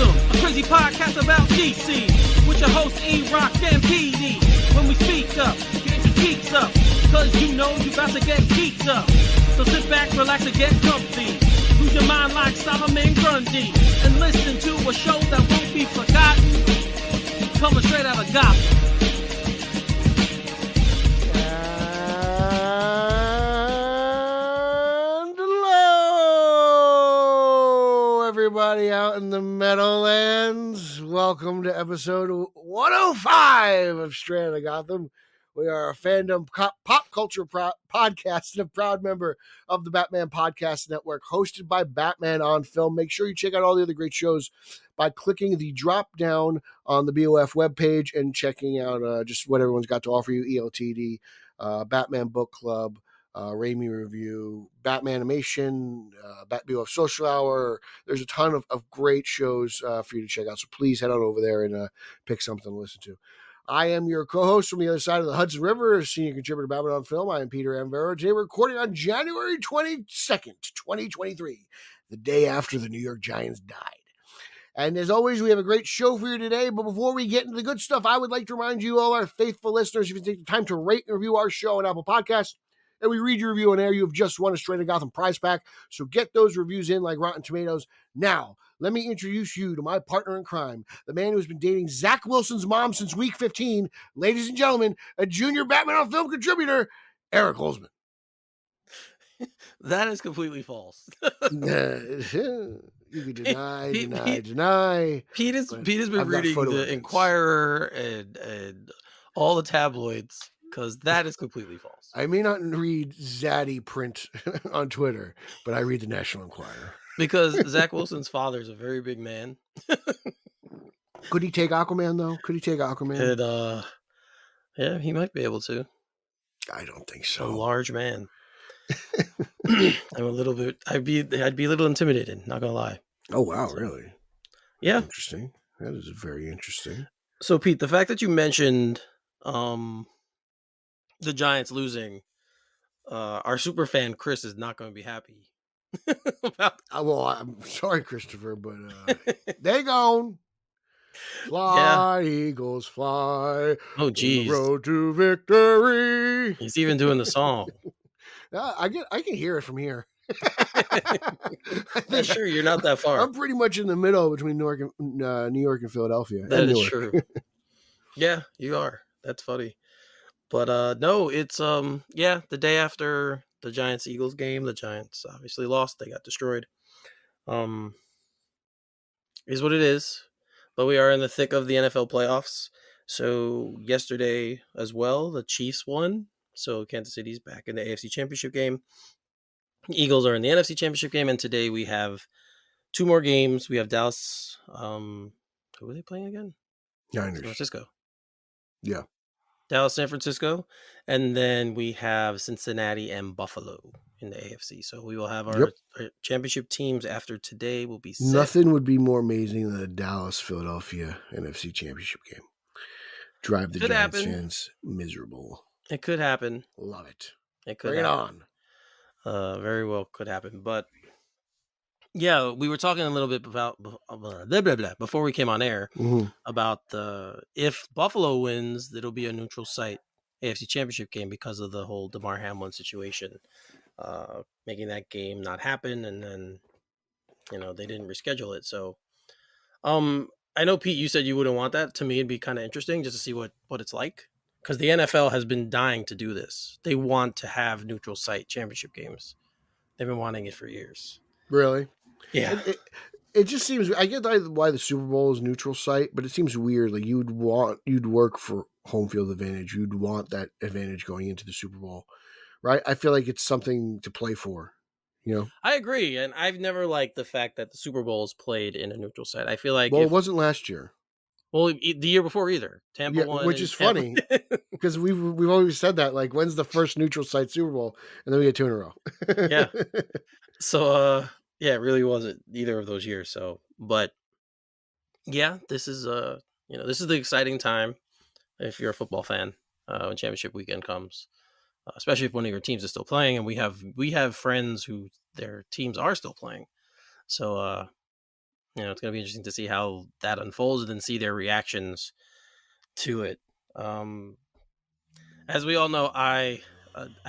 Gotham, a crazy podcast about DC, with your hosts E-Rock and PD. When we speak up, get your geeks up, cause you know you about to get geeked up. So sit back, relax, and get comfy. Lose your mind like Solomon Grundy, and listen to a show that won't be forgotten, coming straight out of Gotham. Everybody out in the Meadowlands, welcome to episode 105 of Straight Outta Gotham. We are a fandom pop culture podcast and a proud member of the Batman Podcast Network, hosted by Batman on Film. Make sure you check out all the other great shows by clicking the drop down on the BOF webpage and checking out just what everyone's got to offer you: ELTD, Batman Book Club, Raimi Review, Batman Animation, BOF Social Hour. There's a ton of great shows for you to check out. So please head on over there and pick something to listen to. I am your co-host from the other side of the Hudson River, senior contributor to Batman on Film. I am Peter Amvero. Today we're recording on January 22nd, 2023, the day after the New York Giants died. And as always, we have a great show for you today. But before we get into the good stuff, I would like to remind you, all our faithful listeners, if you take the time to rate and review our show on Apple Podcasts, and we read your review on air, you have just won a Straight Outta Gotham prize pack. So get those reviews in like Rotten Tomatoes. Now, let me introduce you to my partner in crime, the man who's been dating Zach Wilson's mom since week 15. Ladies and gentlemen, a junior Batman on Film contributor, Eric Holzman. That is completely false. You can deny. Pete has been reading the Inquirer and all the tabloids, because that is completely false. I may not read Zaddy print on Twitter, but I read the National Enquirer. Because Zach Wilson's father is a very big man. Could he take Aquaman, though? Could he take Aquaman? And, yeah, he might be able to. I don't think so. A large man. I'm a little bit. I'd be a little intimidated. Not gonna lie. Oh wow, really? Yeah. Interesting. That is very interesting. So Pete, the fact that you mentioned the Giants losing, our super fan Chris is not going to be happy about. Well, I'm sorry, Christopher, but they gone. Fly, yeah. Eagles, fly. Oh, geez. Road to victory. He's even doing the song. I can hear it from here. I'm sure you're not that far. I'm pretty much in the middle between New York and Philadelphia. That is true. Yeah, you are. That's funny. But no, it's the day after the Giants-Eagles game. The Giants obviously lost. They got destroyed. Is what it is. But we are in the thick of the NFL playoffs. So yesterday as well, the Chiefs won. So Kansas City's back in the AFC Championship game. Eagles are in the NFC Championship game, and today we have two more games. We have Dallas. Who are they playing again? Niners. San Francisco. Yeah. Dallas, San Francisco, and then we have Cincinnati and Buffalo in the AFC. So we will have our championship teams after today will be set. Nothing would be more amazing than a Dallas-Philadelphia NFC Championship game. Drive the Giants fans miserable. It could happen. Love it. It could Bring happen. It on. Very well could happen. But yeah, we were talking a little bit about before we came on air about if Buffalo wins, it'll be a neutral site AFC Championship game because of the whole DeMar Hamlin situation, making that game not happen, and then they didn't reschedule it. So, I know Pete, you said you wouldn't want that. To me, it'd be kind of interesting just to see what it's like. Because the NFL has been dying to do this. They want to have neutral site championship games. They've been wanting it for years. Really? Yeah. It just seems, I get why the Super Bowl is neutral site, but it seems weird. Like you'd work for home field advantage. You'd want that advantage going into the Super Bowl, right? I feel like it's something to play for, I agree. And I've never liked the fact that the Super Bowl is played in a neutral site. I feel like it wasn't last year. Well, the year before either. Tampa won. Which is funny because we've always said that, like, when's the first neutral site Super Bowl? And then we get two in a row. Yeah. So, it really wasn't either of those years. So, but yeah, this is this is the exciting time if you're a football fan when championship weekend comes, especially if one of your teams is still playing. And we have friends who their teams are still playing. So, it's going to be interesting to see how that unfolds and then see their reactions to it. As we all know, I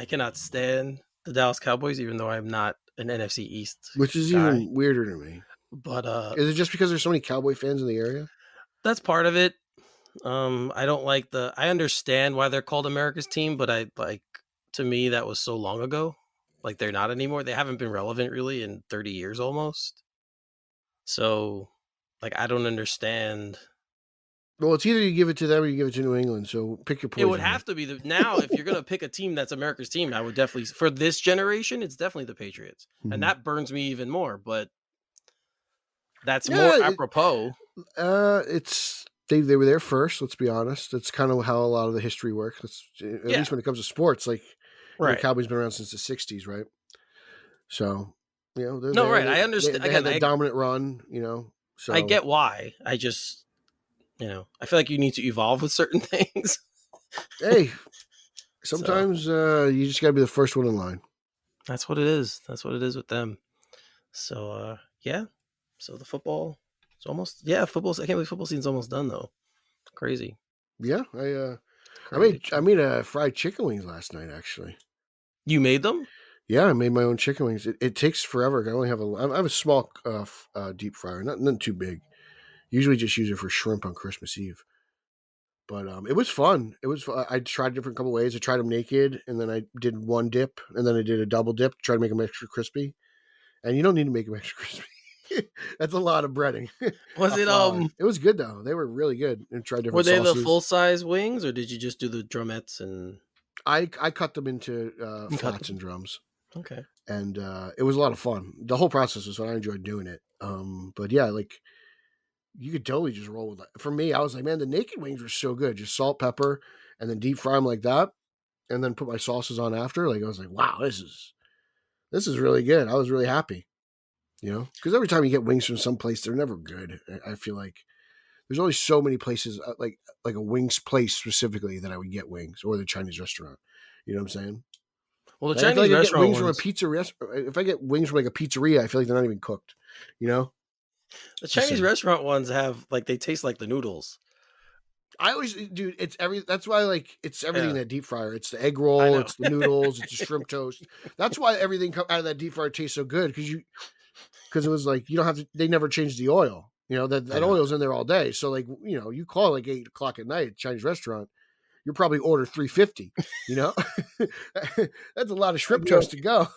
cannot stand the Dallas Cowboys, even though I'm not an NFC East Which is guy. even weirder to me. But is it just because there's so many Cowboy fans in the area? That's part of it. I don't like I understand why they're called America's team, but to me, that was so long ago. Like, they're not anymore. They haven't been relevant really in 30 years almost. So, like, I don't understand. Well, it's either you give it to them or you give it to New England. So pick your poison. It would have to be now. If you're gonna pick a team that's America's team, I would definitely, for this generation, it's definitely the Patriots, and that burns me even more. But that's more apropos. They were there first. Let's be honest. That's kind of how a lot of the history works. At least when it comes to sports, like the Cowboys been around since the '60s, right? So I understand. They had that dominant run, So I get why. I just, I feel like you need to evolve with certain things. Hey, sometimes you just got to be the first one in line. That's what it is. That's what it is with them. So yeah. So the football. It's almost football. I can't believe football season's almost done though. Crazy. Yeah, I made fried chicken wings last night. Actually, you made them? Yeah, I made my own chicken wings. It takes forever. I have a small deep fryer, nothing too big. Usually just use it for shrimp on Christmas Eve. But it was fun. I tried different couple ways. I tried them naked, and then I did one dip, and then I did a double dip to try to make them extra crispy. And you don't need to make them extra crispy. That's a lot of breading. Was it It was good though. They were really good. And tried different. Were they sauces. The full size wings, or did you just do the drumettes and? I cut them into flats and drums. Okay. And it was a lot of fun. The whole process was fun. I enjoyed doing it. But yeah, like you could totally just roll with that. For me, I was like, man, the naked wings were so good. Just salt, pepper, and then deep fry them like that, and then put my sauces on after. Like I was like, wow, this is really good. I was really happy. Because every time you get wings from some place, they're never good. I feel like there's only so many places, like a wings place specifically, that I would get wings, or the Chinese restaurant. You know what I'm saying? Well, the Chinese restaurant wings from a pizzeria. If I get wings from like a pizzeria, I feel like they're not even cooked. The Chinese restaurant ones they taste like the noodles. I always, dude, that's why it's everything in that deep fryer. It's the egg roll, it's the noodles, it's the shrimp toast. That's why everything out of that deep fryer tastes so good, because it was like you don't have to. They never changed the oil. That oil's in there all day. So you call it 8 o'clock at night at a Chinese restaurant, you'll probably order $3.50. That's a lot of shrimp toast to go.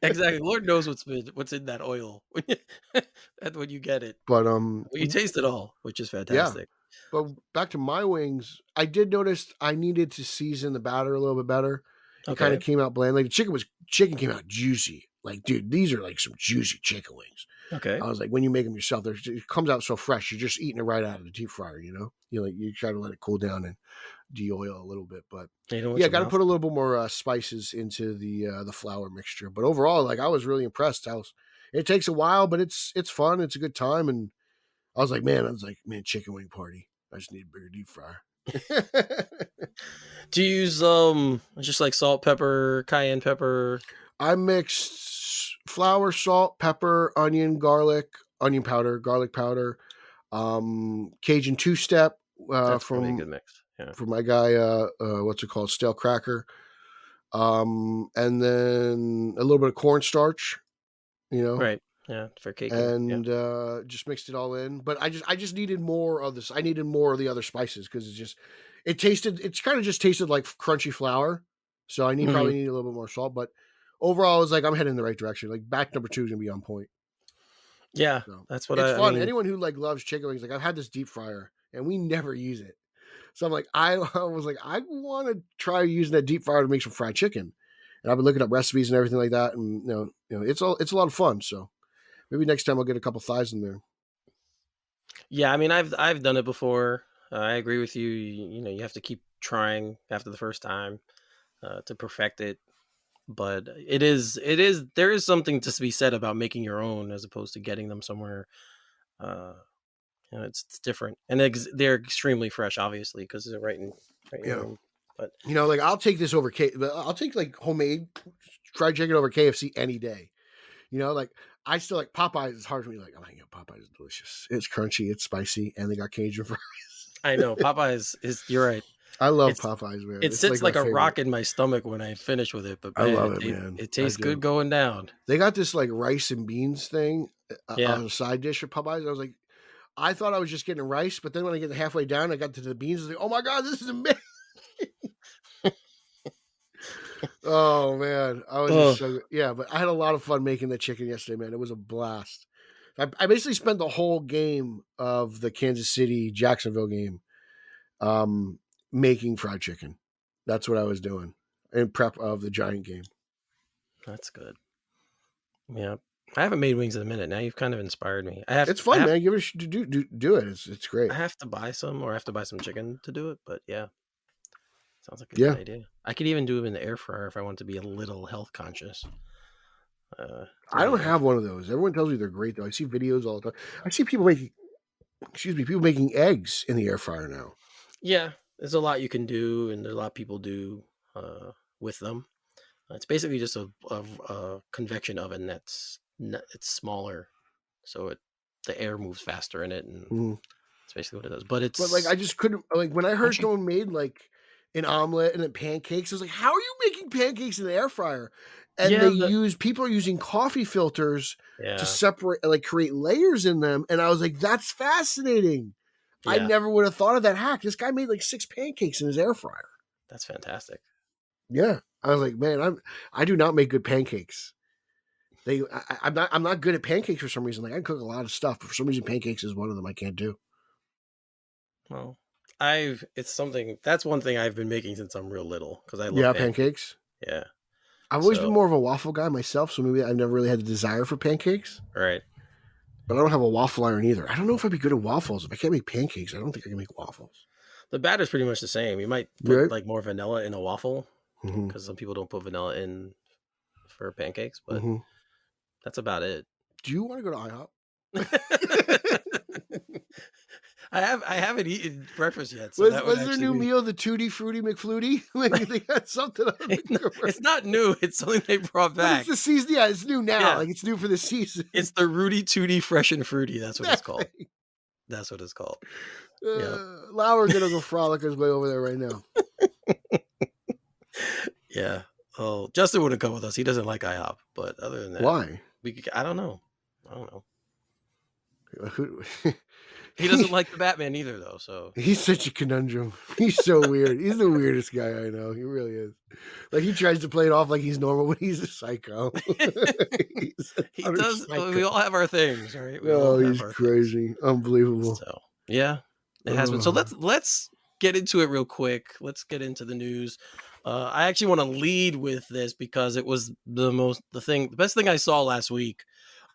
Exactly. Lord knows what's in that oil when you get it. But you taste it all, which is fantastic. Yeah. But back to my wings, I did notice I needed to season the batter a little bit better. It kind of came out bland. Like the chicken came out juicy. Like, dude, these are like some juicy chicken wings. Okay. I was like, when you make them yourself, it comes out so fresh. You're just eating it right out of the deep fryer, you try to let it cool down and de-oil a little bit, but got to put a little bit more spices into the flour mixture. But overall, I was really impressed. It takes a while, but it's fun. It's a good time. And I was like, man, chicken wing party. I just need a bigger deep fryer. Do you use just like salt, pepper, cayenne pepper? I mixed flour, salt, pepper, onion, garlic powder, Cajun two-step That's from a good mix. Yeah. For my guy, what's it called? Stale cracker. And then a little bit of cornstarch, Right. Yeah, for cake. And just mixed it all in. But I just needed more of this. I needed more of the other spices because it's kind of just tasted like crunchy flour. So I probably need a little bit more salt. But overall, I was like, I'm heading in the right direction. Like batch number 2 is gonna be on point. Yeah, so, that's what it's fun. I mean, anyone who loves chicken wings, I've had this deep fryer and we never use it. So I'm like, I was like, I want to try using that deep fryer to make some fried chicken. And I've been looking up recipes and everything like that. And it's a lot of fun. So maybe next time I'll get a couple thighs in there. Yeah, I mean, I've done it before. I agree with you. You have to keep trying after the first time to perfect it. But there is something to be said about making your own as opposed to getting them somewhere. It's different, and they're extremely fresh, obviously, because they're right in room. But I'll take this over I'll take homemade fried chicken over KFC any day. I still like Popeyes. It's hard for me. Like, oh my god, Popeyes is delicious. It's crunchy, it's spicy, and they got Cajun fries. I know Popeyes is. You're right. I love It's Popeyes, man. It It's sits like my a favorite. rock in my stomach when I finish with it, but I man, love it, man. it tastes good going down. They got this like rice and beans thing Yeah. on a side dish at Popeyes. I was like, I thought I was just getting rice, but then when I get halfway down, I got to the beans. I was like, oh my god, this is amazing. Oh man, I was just so yeah, but I had a lot of fun making the chicken yesterday, man. It was a blast. I basically spent the whole game of the Kansas City Jacksonville game making fried chicken. That's what I was doing in prep of the Giant game. That's good. Yeah, I haven't made wings in a minute. Now you've kind of inspired me. It's fun, man. Give it do it. It's great. I have to buy some, or I have to buy some chicken to do it. But yeah, sounds like a good idea. I could even do it in the air fryer if I want to be a little health conscious. I don't have one of those. Everyone tells me they're great though. I see videos all the time. I see people making eggs in the air fryer now. Yeah, there's a lot you can do, and there's a lot of people do with them. It's basically just a convection oven it's smaller, so the air moves faster in it, and that's basically what it does. But like I just couldn't like when I heard someone made like an omelet and then pancakes. I was like, how are you making pancakes in the air fryer? And people are using coffee filters to separate, like create layers in them. And I was like, that's fascinating. Yeah. I never would have thought of that hack. This guy made like 6 pancakes in his air fryer. That's fantastic. Yeah. I was like, man, I do not make good pancakes. I'm not good at pancakes for some reason. Like I can cook a lot of stuff, but for some reason pancakes is one of them I can't do. Well, that's one thing I've been making since I'm real little because I love pancakes. Yeah. I've always been more of a waffle guy myself, so maybe I've never really had the desire for pancakes. Right. But I don't have a waffle iron either. I don't know if I'd be good at waffles. If I can't make pancakes, I don't think I can make waffles. The batter's pretty much the same. You might put like more vanilla in a waffle because some people don't put vanilla in for pancakes, but that's about it. Do you want to go to IHOP? I haven't eaten breakfast yet. So was their new meal the Tutti Frutti McFlutie? Like they got something on it's not new. It's something they brought back. It's the season. Yeah, it's new now. Yeah. Like it's new for the season. It's the Rudy Tooty Fresh and Fruity. That's what it's called. That's what it's called. Lauer's gonna go frolic his way over there right now. Yeah. Oh, Justin wouldn't come with us. He doesn't like IHOP. But other than that, why? I don't know. He doesn't like the Batman either, though. So he's such a conundrum. He's so weird. He's the weirdest guy I know. He really is. Like he tries to play it off like he's normal, but he's a psycho. He does. Psycho. We all have our things, right? He's crazy, unbelievable. So yeah, it has been. So let's get into it real quick. Let's get into the news. I actually want to lead with this because it was the best thing I saw last week.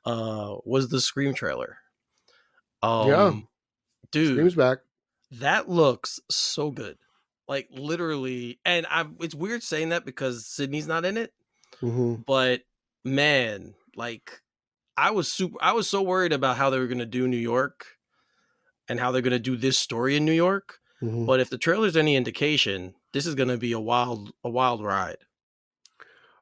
Was the Scream trailer. Dude, Scream's back. That looks so good. Like literally, and it's weird saying that because Sydney's not in it. But man, like I was so worried about how they were going to do New York and how they're going to do this story in New York. But if the trailer's any indication, this is going to be a wild ride.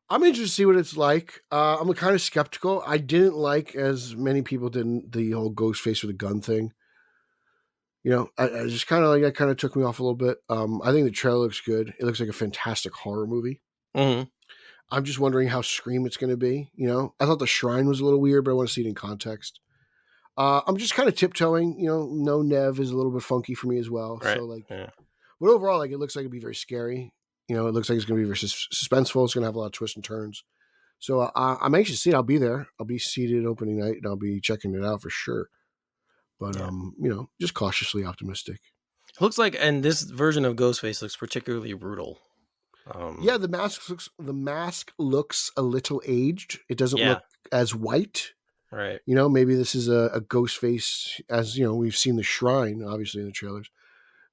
I'm interested to see what it's like. I'm kind of skeptical. I didn't like, as many people didn't, the whole Ghostface with a gun thing. You know, I just kind of like that kind of took me off a little bit. I think the trailer looks good. It looks like a fantastic horror movie. I'm just wondering how Scream it's going to be. You know, I thought the shrine was a little weird, but I want to see it in context. I'm just kind of tiptoeing. You know, no Nev is a little bit funky for me as well. Right. So like, but overall, like it looks like it'd be very scary. You know, it looks like it's going to be very suspenseful. It's going to have a lot of twists and turns. So I'm anxious to see it. I'll be there. I'll be seated opening night, and I'll be checking it out for sure. But you know, just cautiously optimistic. Looks like, and this version of Ghostface looks particularly brutal. The mask looks a little aged. It doesn't look as white. Right. You know, maybe this is a Ghostface, as you know, we've seen the Shrine, obviously in the trailers,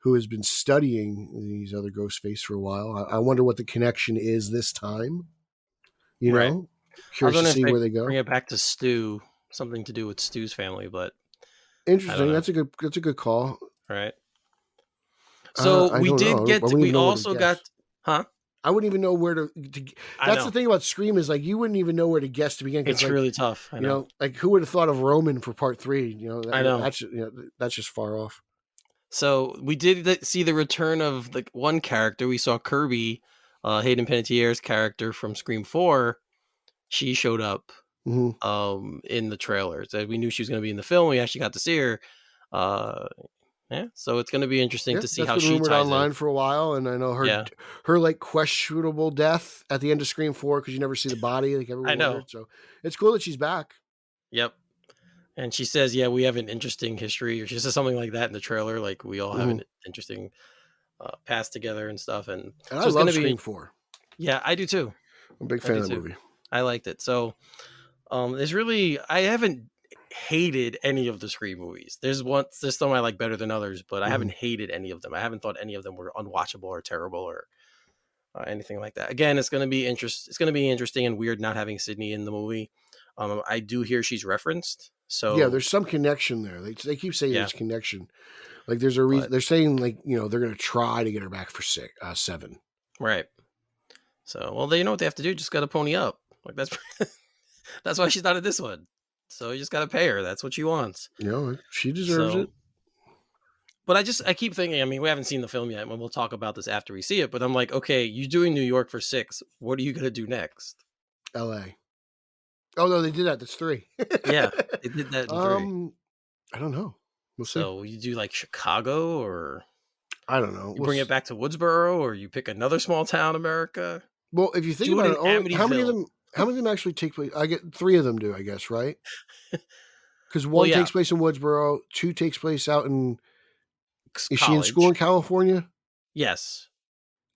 who has been studying these other Ghostface for a while. I wonder what the connection is this time. You know, curious to see where they go. Bring it back to Stu, something to do with Stu's family, but interesting. That's a good call. Right. So we also got, huh? I wouldn't even know where to that's the thing about Scream is like you wouldn't even know where to guess to begin. It's like, really tough. I know. Like who would have thought of Roman for part 3? I know. That's just far off. So we did see the return of the one character. We saw Kirby, Hayden Panettiere's character from Scream 4. She showed up in the trailers. We knew she was going to be in the film. We actually got to see her. Yeah, so it's going to be interesting to see how she rumored ties online in. for a while, and I know her like questionable death at the end of Scream 4 because you never see the body like everyone wondered. So it's cool that she's back. Yep. And she says, "Yeah, we have an interesting history," or she says something like that in the trailer, like we all have an interesting past together and stuff. And so I love Scream 4. Yeah, I do too. I'm a big fan of the movie. I liked it. So there's really I haven't hated any of the Scream movies. There's some I like better than others, but I haven't hated any of them. I haven't thought any of them were unwatchable or terrible or anything like that. Again, it's going to be interesting and weird not having Sydney in the movie. I do hear she's referenced. So yeah, there's some connection there. They keep saying there's connection. Like there's a reason. They're saying like they're going to try to get her back for 7. Right. So well, they know what they have to do. Just got to pony up. Like that's why she's not in this one. So you just got to pay her. That's what she wants. She deserves it. But I keep thinking, I mean, we haven't seen the film yet, and we'll talk about this after we see it. But I'm like, okay, you're doing New York for 6. What are you going to do next? L.A. Oh, no, they did that. That's 3. Yeah, they did that in 3. I don't know. We'll see. So you do like Chicago or... I don't know. You bring it back to Woodsboro or you pick another small town, America? Well, if you think about it, how many of them actually take place? I get 3 of them do, I guess, right? Because 1 takes place in Woodsboro, 2 takes place out in... Is she in school in California? Yes.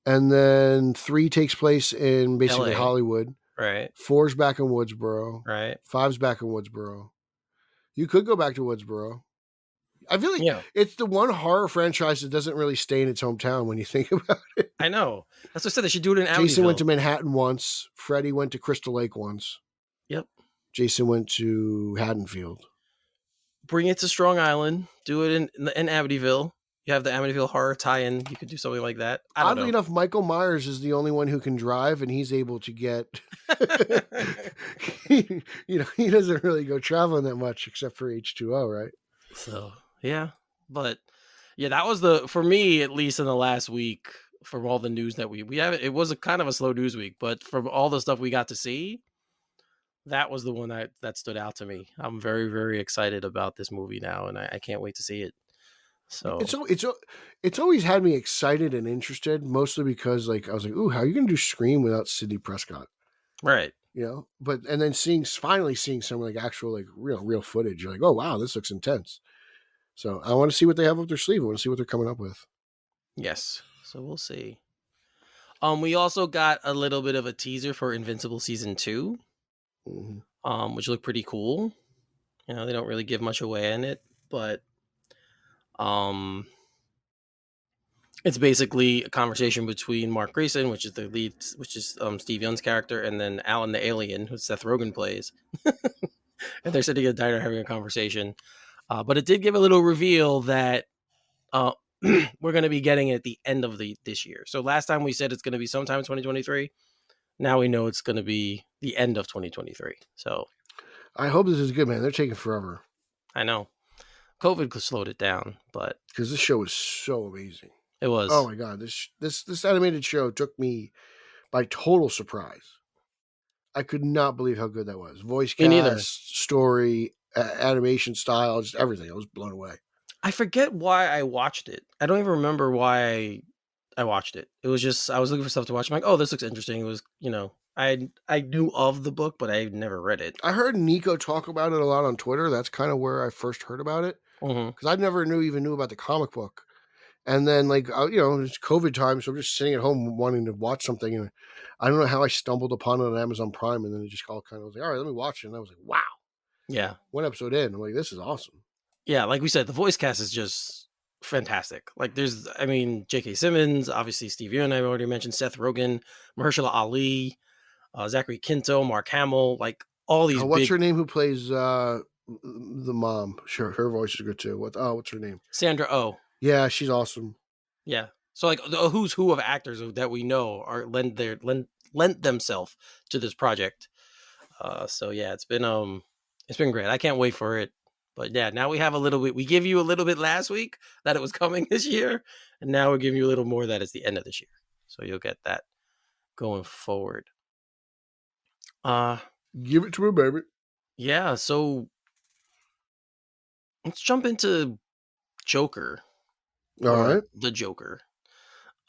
And then 3 takes place in basically LA. Hollywood. Right. 4's back in Woodsboro. Right. 5's back in Woodsboro. You could go back to Woodsboro. I feel like it's the one horror franchise that doesn't really stay in its hometown when you think about it. I know. That's what I said. They should do it in Amityville. Jason went to Manhattan once. Freddy went to Crystal Lake once. Yep. Jason went to Haddonfield. Bring it to Strong Island. Do it in Amityville. You have the Amityville horror tie-in. You could do something like that. Oddly enough, Michael Myers is the only one who can drive, and he's able to get... he doesn't really go traveling that much except for H2O, right? So, yeah. But, yeah, that was for me, at least in the last week, from all the news that we have, it was a kind of a slow news week, but from all the stuff we got to see, that was the one that stood out to me. I'm very, very excited about this movie now, and I can't wait to see it. So it's always had me excited and interested, mostly because like I was like, ooh, how are you gonna do Scream without Sidney Prescott? Right. But and then finally seeing some like actual like real footage, you're like, oh wow, this looks intense. So I want to see what they have up their sleeve. I want to see what they're coming up with. Yes. So we'll see. We also got a little bit of a teaser for Invincible season 2, which looked pretty cool. They don't really give much away in it, but it's basically a conversation between Mark Grayson, which is the lead, which is Steve Young's character, and then Alan the alien, who Seth Rogen plays. And they're sitting at a diner having a conversation. But it did give a little reveal that we're going to be getting at the end of this year. So last time we said it's going to be sometime in 2023. Now we know it's going to be the end of 2023. So I hope this is good, man. They're taking forever. I know. COVID slowed it down, but because this show was so amazing. It was. Oh my god, this animated show took me by total surprise. I could not believe how good that was. Voice cast, story, animation style, just everything. I was blown away. I forget why I watched it. I don't even remember why I watched it. It was just I was looking for stuff to watch. I'm like, oh, this looks interesting. It was, I knew of the book, but I never read it. I heard Nico talk about it a lot on Twitter. That's kind of where I first heard about it. Because I never even knew about the comic book. And then it's COVID time, so I'm just sitting at home wanting to watch something. And I don't know how I stumbled upon it on Amazon Prime. And then it just all kind of was like, all right, let me watch it. And I was like, wow. Yeah. 1 episode in, I'm like, this is awesome. Yeah, like we said, the voice cast is just fantastic. Like J.K. Simmons, obviously Steve Yeun, I already mentioned, Seth Rogen, Mahershala Ali, Zachary Quinto, Mark Hamill, like all these what's her name who plays the mom? Sure, her voice is good too. What's her name? Sandra Oh. Yeah, she's awesome. Yeah. So like the who's who of actors that we know are lent themselves to this project. So yeah, it's been great. I can't wait for it. But yeah, now we have a little bit. We give you a little bit last week that it was coming this year, and now we're giving you a little more that it's the end of this year. So you'll get that going forward. Give it to me, baby. Yeah, so let's jump into Joker. All right. The Joker.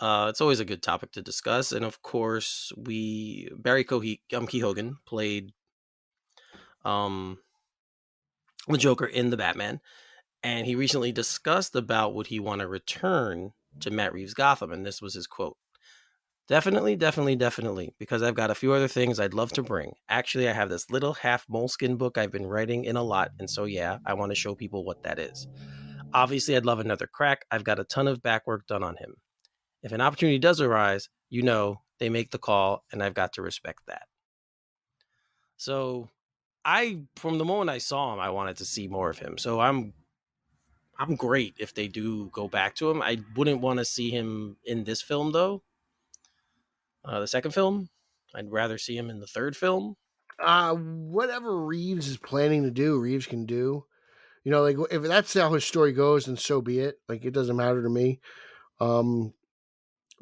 It's always a good topic to discuss, and of course, Barry Keoghan played the Joker in the Batman, and he recently discussed about would he want to return to Matt Reeves' Gotham, and this was his quote. Definitely, because I've got a few other things I'd love to bring. Actually, I have this little half moleskin book I've been writing in a lot, and so yeah, I want to show people what that is. Obviously, I'd love another crack. I've got a ton of back work done on him. If an opportunity does arise, they make the call, and I've got to respect that. So from the moment I saw him, I wanted to see more of him. So I'm great if they do go back to him. I wouldn't want to see him in this film, though. The second film, I'd rather see him in the third film. Whatever Reeves is planning to do, Reeves can do. Like if that's how his story goes, then so be it. Like it doesn't matter to me.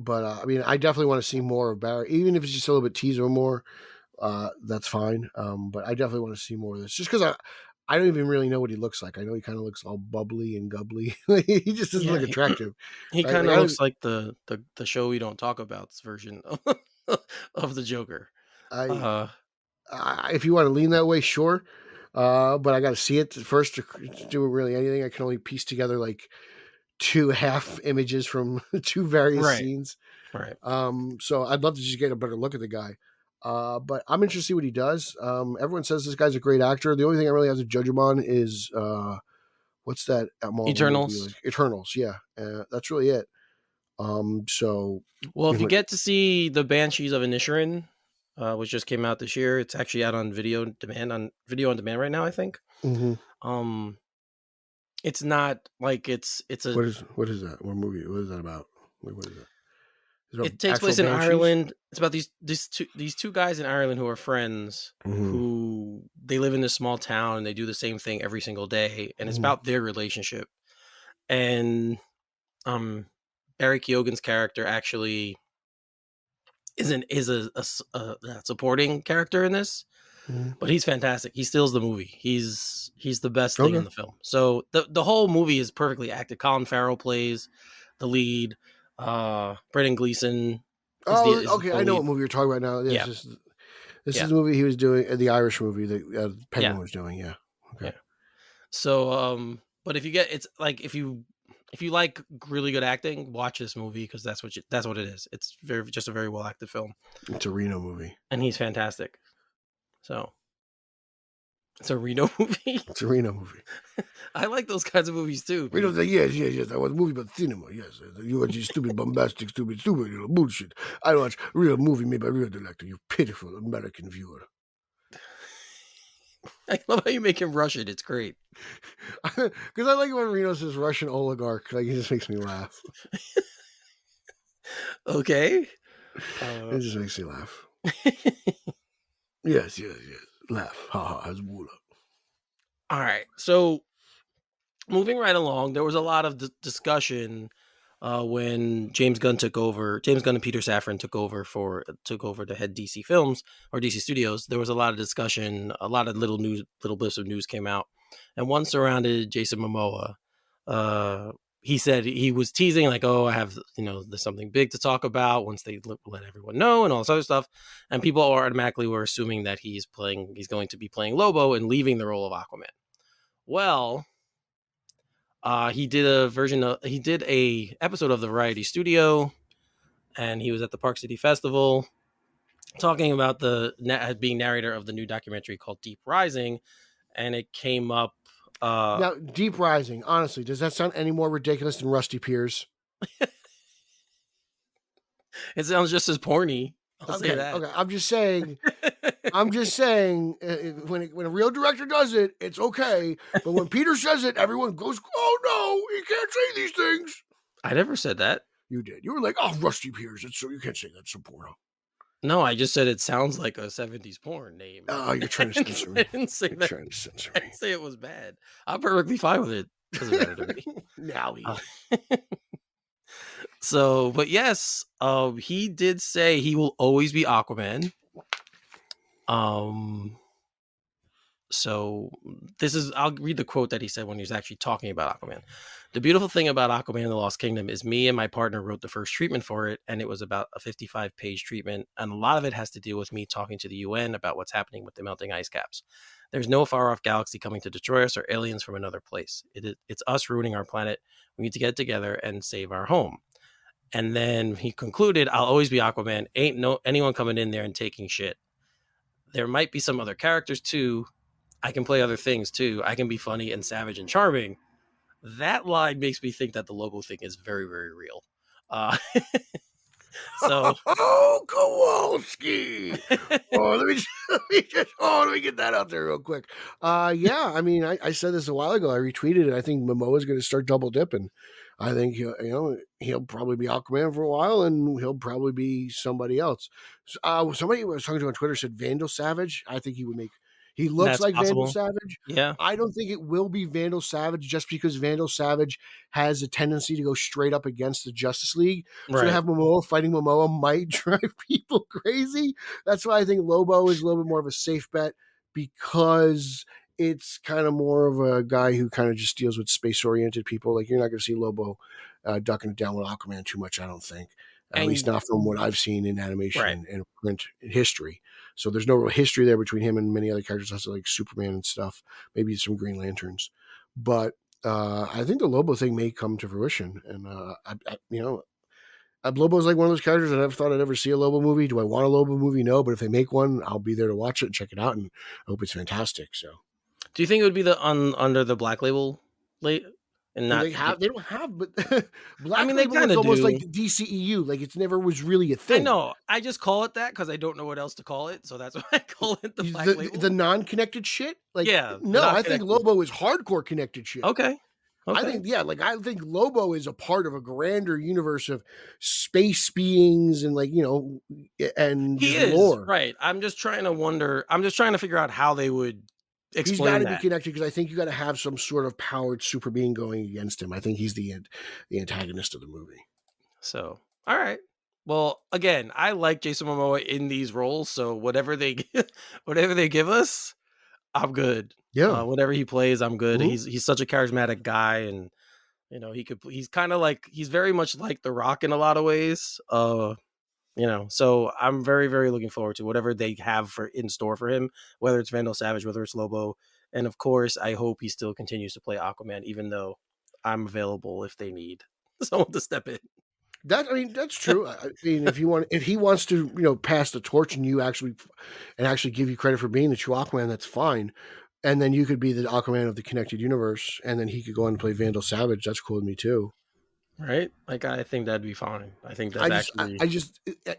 But I mean, I definitely want to see more of Barry, even if it's just a little bit teaser more. That's fine. But I definitely want to see more of this, just because I don't even really know what he looks like. I know he kind of looks all bubbly and gubbly. He just doesn't look attractive. He kind of looks like the show we don't talk about's version of the Joker. If you want to lean that way, sure. But I got to see it first to do really anything. I can only piece together like 2 half images from 2 various scenes. Right. So I'd love to just get a better look at the guy. But I'm interested to see what he does. Everyone says this guy's a great actor. The only thing I really have to judge him on is what's that? Eternals. Eternals, yeah. That's really it. So well, if you get to see the Banshees of Inisherin, which just came out this year, it's actually out on video on demand right now, I think. Mm-hmm. It's not like it's a what is that? What movie? What is that about? Like, what is that? It takes place in Ireland. It's about these two guys in Ireland who are friends, who they live in this small town and they do the same thing every single day, and it's about their relationship. And Barry Keoghan's character actually is a supporting character in this, but he's fantastic. He steals the movie. He's the best thing in the film. So the whole movie is perfectly acted. Colin Farrell plays the lead. Brendan Gleeson. I know what movie you're talking about now. Yeah. This is the movie he was doing, the Irish movie that Penguin was doing. Yeah. Okay. Yeah. So, but if you like really good acting, watch this movie because that's what it is. It's just a very well acted film. It's a Reno movie, and he's fantastic. So. It's a Reno movie? It's a Reno movie. I like those kinds of movies too. Reno's like, yes. I watch a movie about cinema, yes. You watch stupid, bombastic, stupid, bullshit. I watch a real movie made by a real director, you pitiful American viewer. I love how you make him Russian. It's great. Because I like when Reno says Russian oligarch. Like, it just makes me laugh. Okay. It just makes me laugh. Yes. Laugh. Ha ha. All right. So moving right along, there was a lot of discussion when James Gunn and Peter Safran took over to head DC Films or DC Studios. There was a lot of discussion, a lot of little bits of news came out, and one surrounded Jason Momoa. He said he was teasing like, "Oh, I have, there's something big to talk about once they let everyone know," and all this other stuff. And people automatically were assuming that he's going to be playing Lobo and leaving the role of Aquaman. Well, he did a episode of the Variety Studio, and he was at the Park City Festival talking about being narrator of the new documentary called Deep Rising, and it came up. Now, Deep Rising, honestly, does that sound any more ridiculous than Rusty Piers? It sounds just as porny. I'll say that. Okay, I'm just saying. When a real director does it, it's okay. But when Peter says it, everyone goes, "Oh no, he can't say these things." I never said that. You did. You were like, "Oh, Rusty Piers. It's so you can't say that's a porno." No, I just said it sounds like a 70s porn name. Oh, you're trying to censor me. I didn't say You're that. trying to censor I me. didn't say it was bad. I'm perfectly fine with it. Doesn't matter to me. Now he. So, but yes, he did say he will always be Aquaman. So this is, I'll read the quote that he said when he was actually talking about Aquaman. The beautiful thing about Aquaman and the Lost Kingdom is me and my partner wrote the first treatment for it, and it was about a 55-page treatment, and a lot of it has to do with me talking to the UN about what's happening with the melting ice caps. There's no far-off galaxy coming to destroy us or aliens from another place. It's us ruining our planet. We need to get together and save our home. And then he concluded, I'll always be Aquaman. Ain't no anyone coming in there and taking shit. There might be some other characters too. I can play other things too. I can be funny and savage and charming. That line makes me think that the Lobo thing is very, very real. So, Kowalski. Let me get that out there real quick. Yeah, I mean, I said this a while ago. I retweeted it. I think Momoa is going to start double dipping. I think he'll probably be Aquaman for a while, and he'll probably be somebody else. Somebody was talking to on Twitter said Vandal Savage. I think he would make. He looks that's like possible. Vandal Savage. Yeah. I don't think it will be Vandal Savage just because Vandal Savage has a tendency to go straight up against the Justice League. So to have Momoa fighting Momoa might drive people crazy. That's why I think Lobo is a little bit more of a safe bet, because it's kind of more of a guy who kind of just deals with space-oriented people. Like, you're not going to see Lobo ducking it down with Aquaman too much, I don't think. At least not from what I've seen in animation and print history. So there's no real history there between him and many other characters, also like Superman and stuff, maybe some Green Lanterns. But I think the Lobo thing may come to fruition. And, Lobo's like one of those characters I never thought I'd ever see a Lobo movie. Do I want a Lobo movie? No, but if they make one, I'll be there to watch it and check it out, and I hope it's fantastic. So, do you think it would be the under the Black Label and not they don't have, but Black I mean, they Label kind is of almost do. like the DCEU. Like, it's never was really a thing. I know. I just call it that because I don't know what else to call it, so that's why I call it the Black Label. The non-connected shit. Like, yeah, no, I think Lobo is hardcore connected shit. Okay. I think Lobo is a part of a grander universe of space beings and and he is lore. Right. I'm just trying to figure out how they would explain He's got to be connected, because I think you got to have some sort of powered super being going against him. I think he's the antagonist of the movie. So, all right. Well, again, I like Jason Momoa in these roles, so whatever they give us, I'm good. Yeah. Whatever he plays, I'm good. Mm-hmm. He's such a charismatic guy, and he's kind of like, he's very much like The Rock in a lot of ways. So I'm very, very looking forward to whatever they have in store for him, whether it's Vandal Savage, whether it's Lobo. And of course, I hope he still continues to play Aquaman, even though I'm available if they need someone to step in. That's true. I mean, if he wants to, pass the torch and actually give you credit for being the true Aquaman, that's fine. And then you could be the Aquaman of the connected universe, and then he could go on and play Vandal Savage. That's cool with me too. Right? Like, I think that'd be fine. I think that's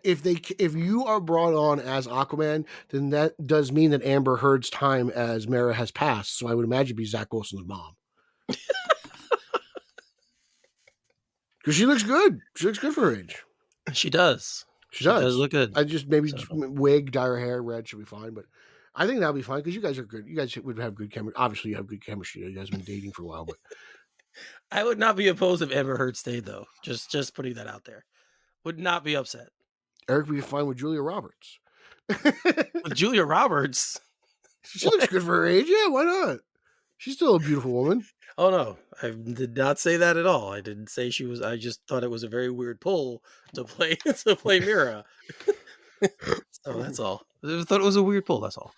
if you are brought on as Aquaman, then that does mean that Amber Heard's time as Mara has passed. So I would imagine it'd be Zach Wilson's mom. Because she looks good. She looks good for her age. She does. She does look good. I just wig, dye her hair red should be fine. But I think that'll be fine, because you guys are good. You guys would have good chemistry. Obviously, you have good chemistry. You guys have been dating for a while, but I would not be opposed if Amber Heard stayed, though. Just putting that out there. Would not be upset. Eric would be fine with Julia Roberts. With Julia Roberts? She looks good for her age. Yeah, why not? She's still a beautiful woman. Oh, no. I did not say that at all. I didn't say she was. I just thought it was a very weird pull to play Mira. So that's all. I thought it was a weird pull. That's all.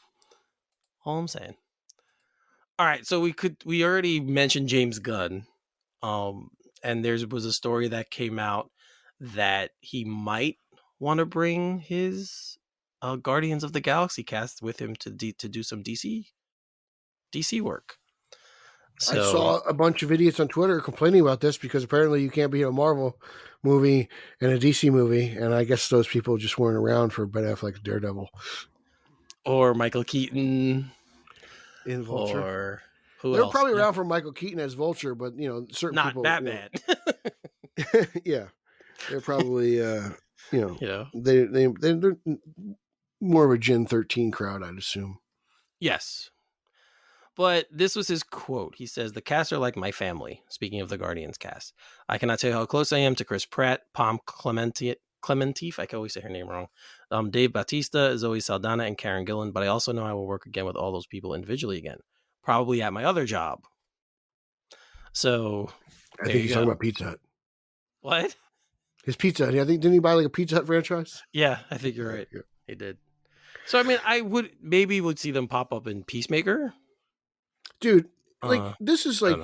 All I'm saying. All right. So we already mentioned James Gunn. And there was a story that came out that he might want to bring his Guardians of the Galaxy cast with him to do some DC work. So, I saw a bunch of idiots on Twitter complaining about this, because apparently you can't be in a Marvel movie and a DC movie, and I guess those people just weren't around for Ben Affleck's Daredevil or Michael Keaton in Vulture. Or who They're else? probably around for Michael Keaton as Vulture, but certain not people Batman. Yeah. They're probably, You know. they're more of a Gen 13 crowd, I'd assume. Yes. But this was his quote. He says, "The cast are like my family." Speaking of the Guardians cast, "I cannot tell you how close I am to Chris Pratt, Pom Clementif. I can always say her name wrong. Dave Bautista, Zoe Saldana, and Karen Gillan. But I also know I will work again with all those people individually again, probably at my other job." So I think he's talking about Pizza Hut. What? His Pizza Hut. I think didn't he buy like a Pizza Hut franchise? Yeah, I think you're right. Yeah. He did. So I mean, I would see them pop up in Peacemaker. Dude, like this is kind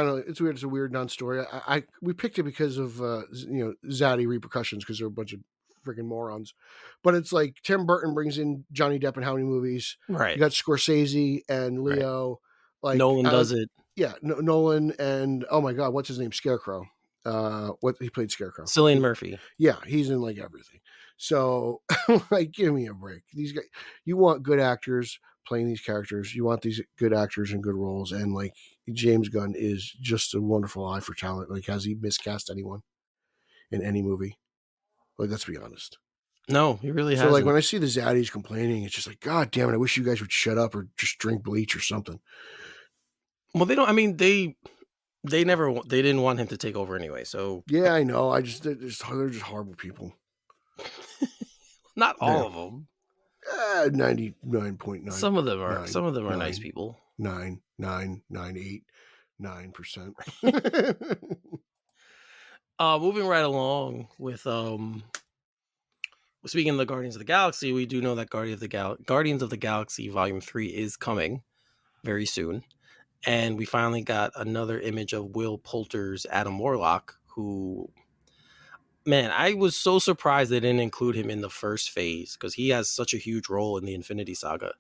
of it's weird. It's a weird non-story. We picked it because of Zaddy repercussions because they're a bunch of freaking morons. But it's like Tim Burton brings in Johnny Depp in how many movies? Right. You got Scorsese and Leo. Right. Like Nolan does it. Yeah, Nolan and oh my god, what's his name? Scarecrow. What he played Scarecrow. Cillian Murphy. Yeah, he's in like everything. So like, give me a break. These guys, you want good actors playing these characters. You want these good actors in good roles, and like James Gunn is just a wonderful eye for talent. Like, has he miscast anyone in any movie? Like, let's be honest. No, he really hasn't. So like when I see the Zaddies complaining, it's just like, God damn it! I wish you guys would shut up or just drink bleach or something. Well, they don't. I mean, they didn't want him to take over anyway. So yeah, I know. They're just horrible people. Not all of them. 99.9. Some of them are nice people. 9%. Moving right along with speaking of the Guardians of the Galaxy, we do know that Guardians of the Galaxy Volume 3 is coming very soon. And we finally got another image of Will Poulter's Adam Warlock, who, man, I was so surprised they didn't include him in the first phase because he has such a huge role in the Infinity Saga.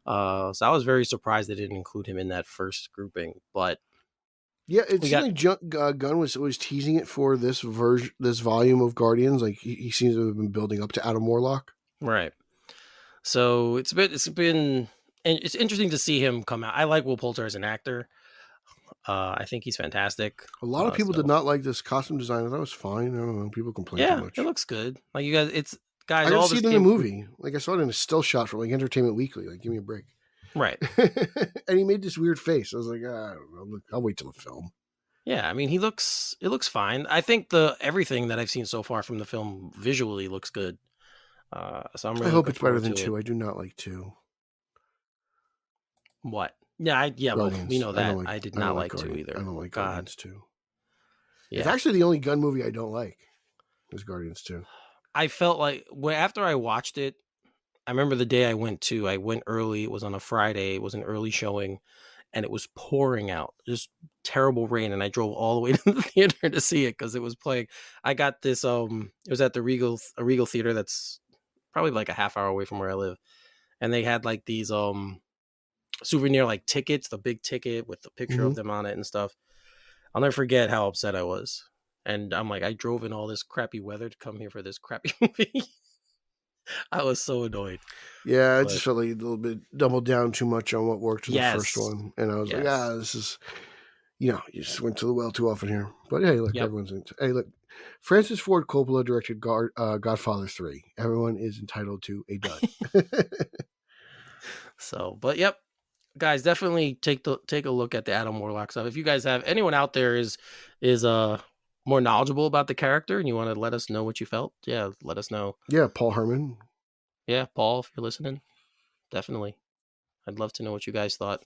So I was very surprised they didn't include him in that first grouping. But yeah, it seems like Gunn was teasing it for this volume of Guardians. Like he seems to have been building up to Adam Warlock. Right. So it's been. And it's interesting to see him come out. I like Will Poulter as an actor. I think he's fantastic. A lot of people did not like this costume design. That was fine. I don't know. People complain too much. It looks good. Like you guys, I didn't see it in the movie. Like I saw it in a still shot from like Entertainment Weekly. Like, give me a break. Right. And he made this weird face. I was like, I don't know. I'll wait till the film. Yeah, I mean, it looks fine. I think everything that I've seen so far from the film visually looks good. So I'm really. I hope it's better than 2. I do not like 2. What? Yeah, well, we know that. I did not like 2 either. I don't like Guardians 2. Yeah. It's actually the only Gunn movie I don't like. Is Guardians 2. I felt like after I watched it, I remember the day I went early. It was on a Friday. It was an early showing, and it was pouring out, just terrible rain. And I drove all the way to the theater to see it because it was playing. I got this. It was at the Regal Theater. That's probably like a half hour away from where I live, and they had like these souvenir like tickets, the big ticket with the picture of them on it and stuff. I'll never forget how upset I was. And I'm like, I drove in all this crappy weather to come here for this crappy movie. I was so annoyed. Yeah, I just felt like a little bit doubled down too much on what worked in the first one. And I was like, this is, you just went to the well too often here. But hey, look, everyone's into. Hey, look, Francis Ford Coppola directed Godfather 3. Everyone is entitled to a dud. So, but yep. Guys, definitely take a look at the Adam Warlock stuff. If you guys have anyone out there is more knowledgeable about the character and you want to let us know what you felt, let us know. Yeah, Paul Herman. Yeah, Paul, if you're listening, definitely. I'd love to know what you guys thought.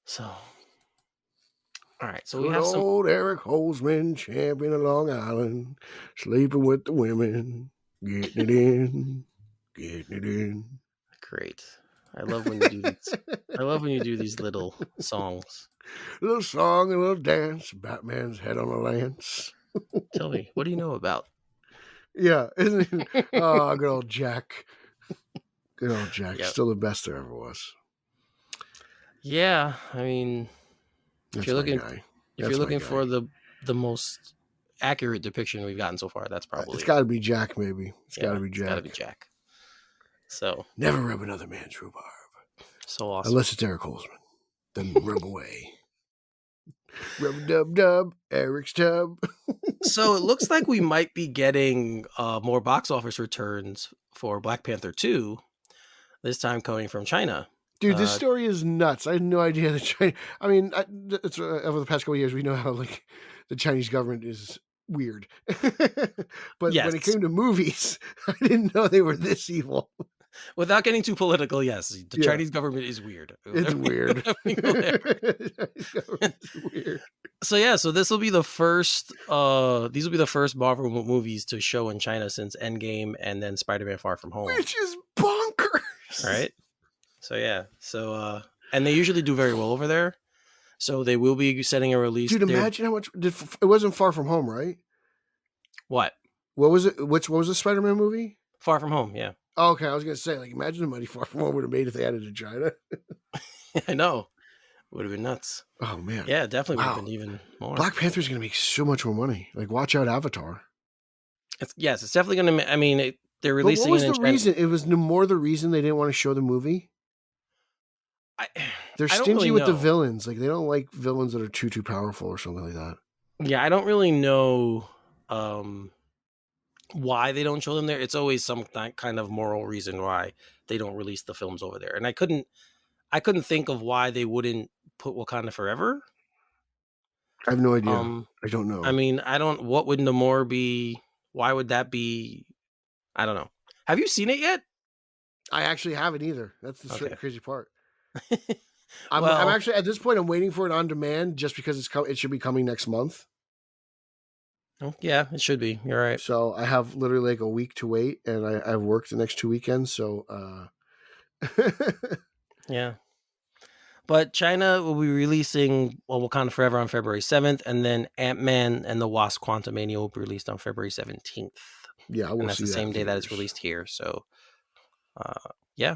So, all right. So we have some old Eric Holzman, champion of Long Island, sleeping with the women, getting it in. Great. I love when you do these. I love when you do these little songs. A little song, a little dance. Batman's head on a lance. Tell me, what do you know about? Yeah, isn't it? Oh, good old Jack. Good old Jack. Yep. Still the best there ever was. Yeah, I mean, if you're looking for the most accurate depiction we've gotten so far, that's probably it's got to be Jack. Maybe it's got to be Jack. It's got to be Jack. So never rub another man's rhubarb. So awesome. Unless it's Eric Holzman, then rub away. Rub-a-dub-dub, Eric's tub. So it looks like we might be getting more box office returns for Black Panther 2, this time coming from China. Dude, this story is nuts. I had no idea that China. I mean, it's over the past couple of years, we know how like the Chinese government is weird. But Yes. when it came to movies, I didn't know they were this evil. Without getting too political, yes, the Chinese government is weird. It's weird. It's weird. So yeah, so this will be the first. These will be the first Marvel movies to show in China since Endgame, and then Spider-Man: Far From Home, Which is bonkers, right? So yeah, so and they usually do very well over there. So they will be setting a release. Dude, imagine how much it wasn't Far From Home, right? What? What was it? What was the Spider-Man movie? Far From Home, yeah. Oh, okay, I was gonna say, like, imagine the money Far From Home would have made if they added to China. I know, would have been nuts. Oh man, yeah, definitely would have been even more. Black Panther's gonna make so much more money. Like, watch out, Avatar. It's definitely gonna. I mean, they're releasing. But what was the reason? It was more the reason they didn't want to show the movie. They're stingy with the villains. Like, they don't like villains that are too powerful or something like that. Yeah, I don't really know why they don't show them there. It's always some kind of moral reason why they don't release the films over there. And I couldn't think of why they wouldn't put Wakanda Forever. I have no idea. I don't know. I mean, what would Namor be? Why would that be? I don't know. Have you seen it yet? I actually haven't either. That's the crazy part. I'm Well, actually, at this point, I'm waiting for it on demand just because it should be coming next month. oh, yeah, it should be. You're right. So I have literally like a week to wait, and I've worked the next 2 weekends. So, Yeah. But China will be releasing Wakanda Forever on February 7th, and then Ant-Man and the Wasp: Quantumania will be released on February 17th. Yeah, and that's the same day that it's released here. So, yeah.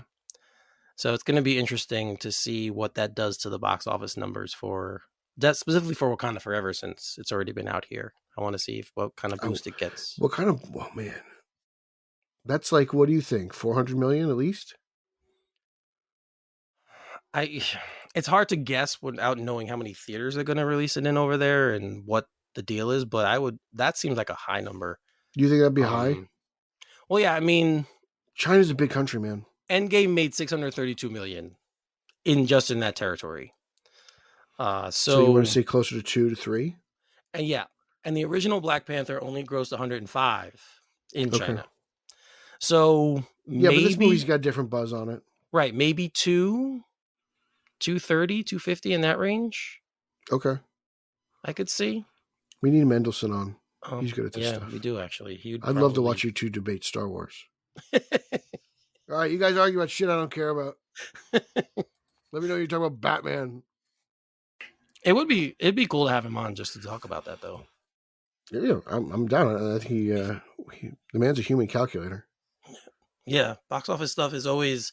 So it's going to be interesting to see what that does to the box office numbers for that, specifically for Wakanda Forever, since it's already been out here. I want to see what kind of boost it gets. What kind of? Oh man, that's like, what do you think? 400 million at least? It's hard to guess without knowing how many theaters they're going to release it in over there and what the deal is, but that seems like a high number. Do you think that'd be high? Well, yeah, I mean, China's a big country, man. Endgame made 632 million in that territory. So you want to say closer to 2 to 3? And yeah, and the original Black Panther only grossed 105 in China. So yeah, but this movie's got different buzz on it, right? Maybe 230, 250 in that range. Okay, I could see. We need Mendelsohn on. He's good at this stuff. Yeah, we do actually. I'd love to watch you two debate Star Wars. All right, you guys argue about shit I don't care about. Let me know you're talking about Batman. It'd be cool to have him on just to talk about that, though. Yeah, I'm down. I think the man's a human calculator. Yeah, box office stuff is always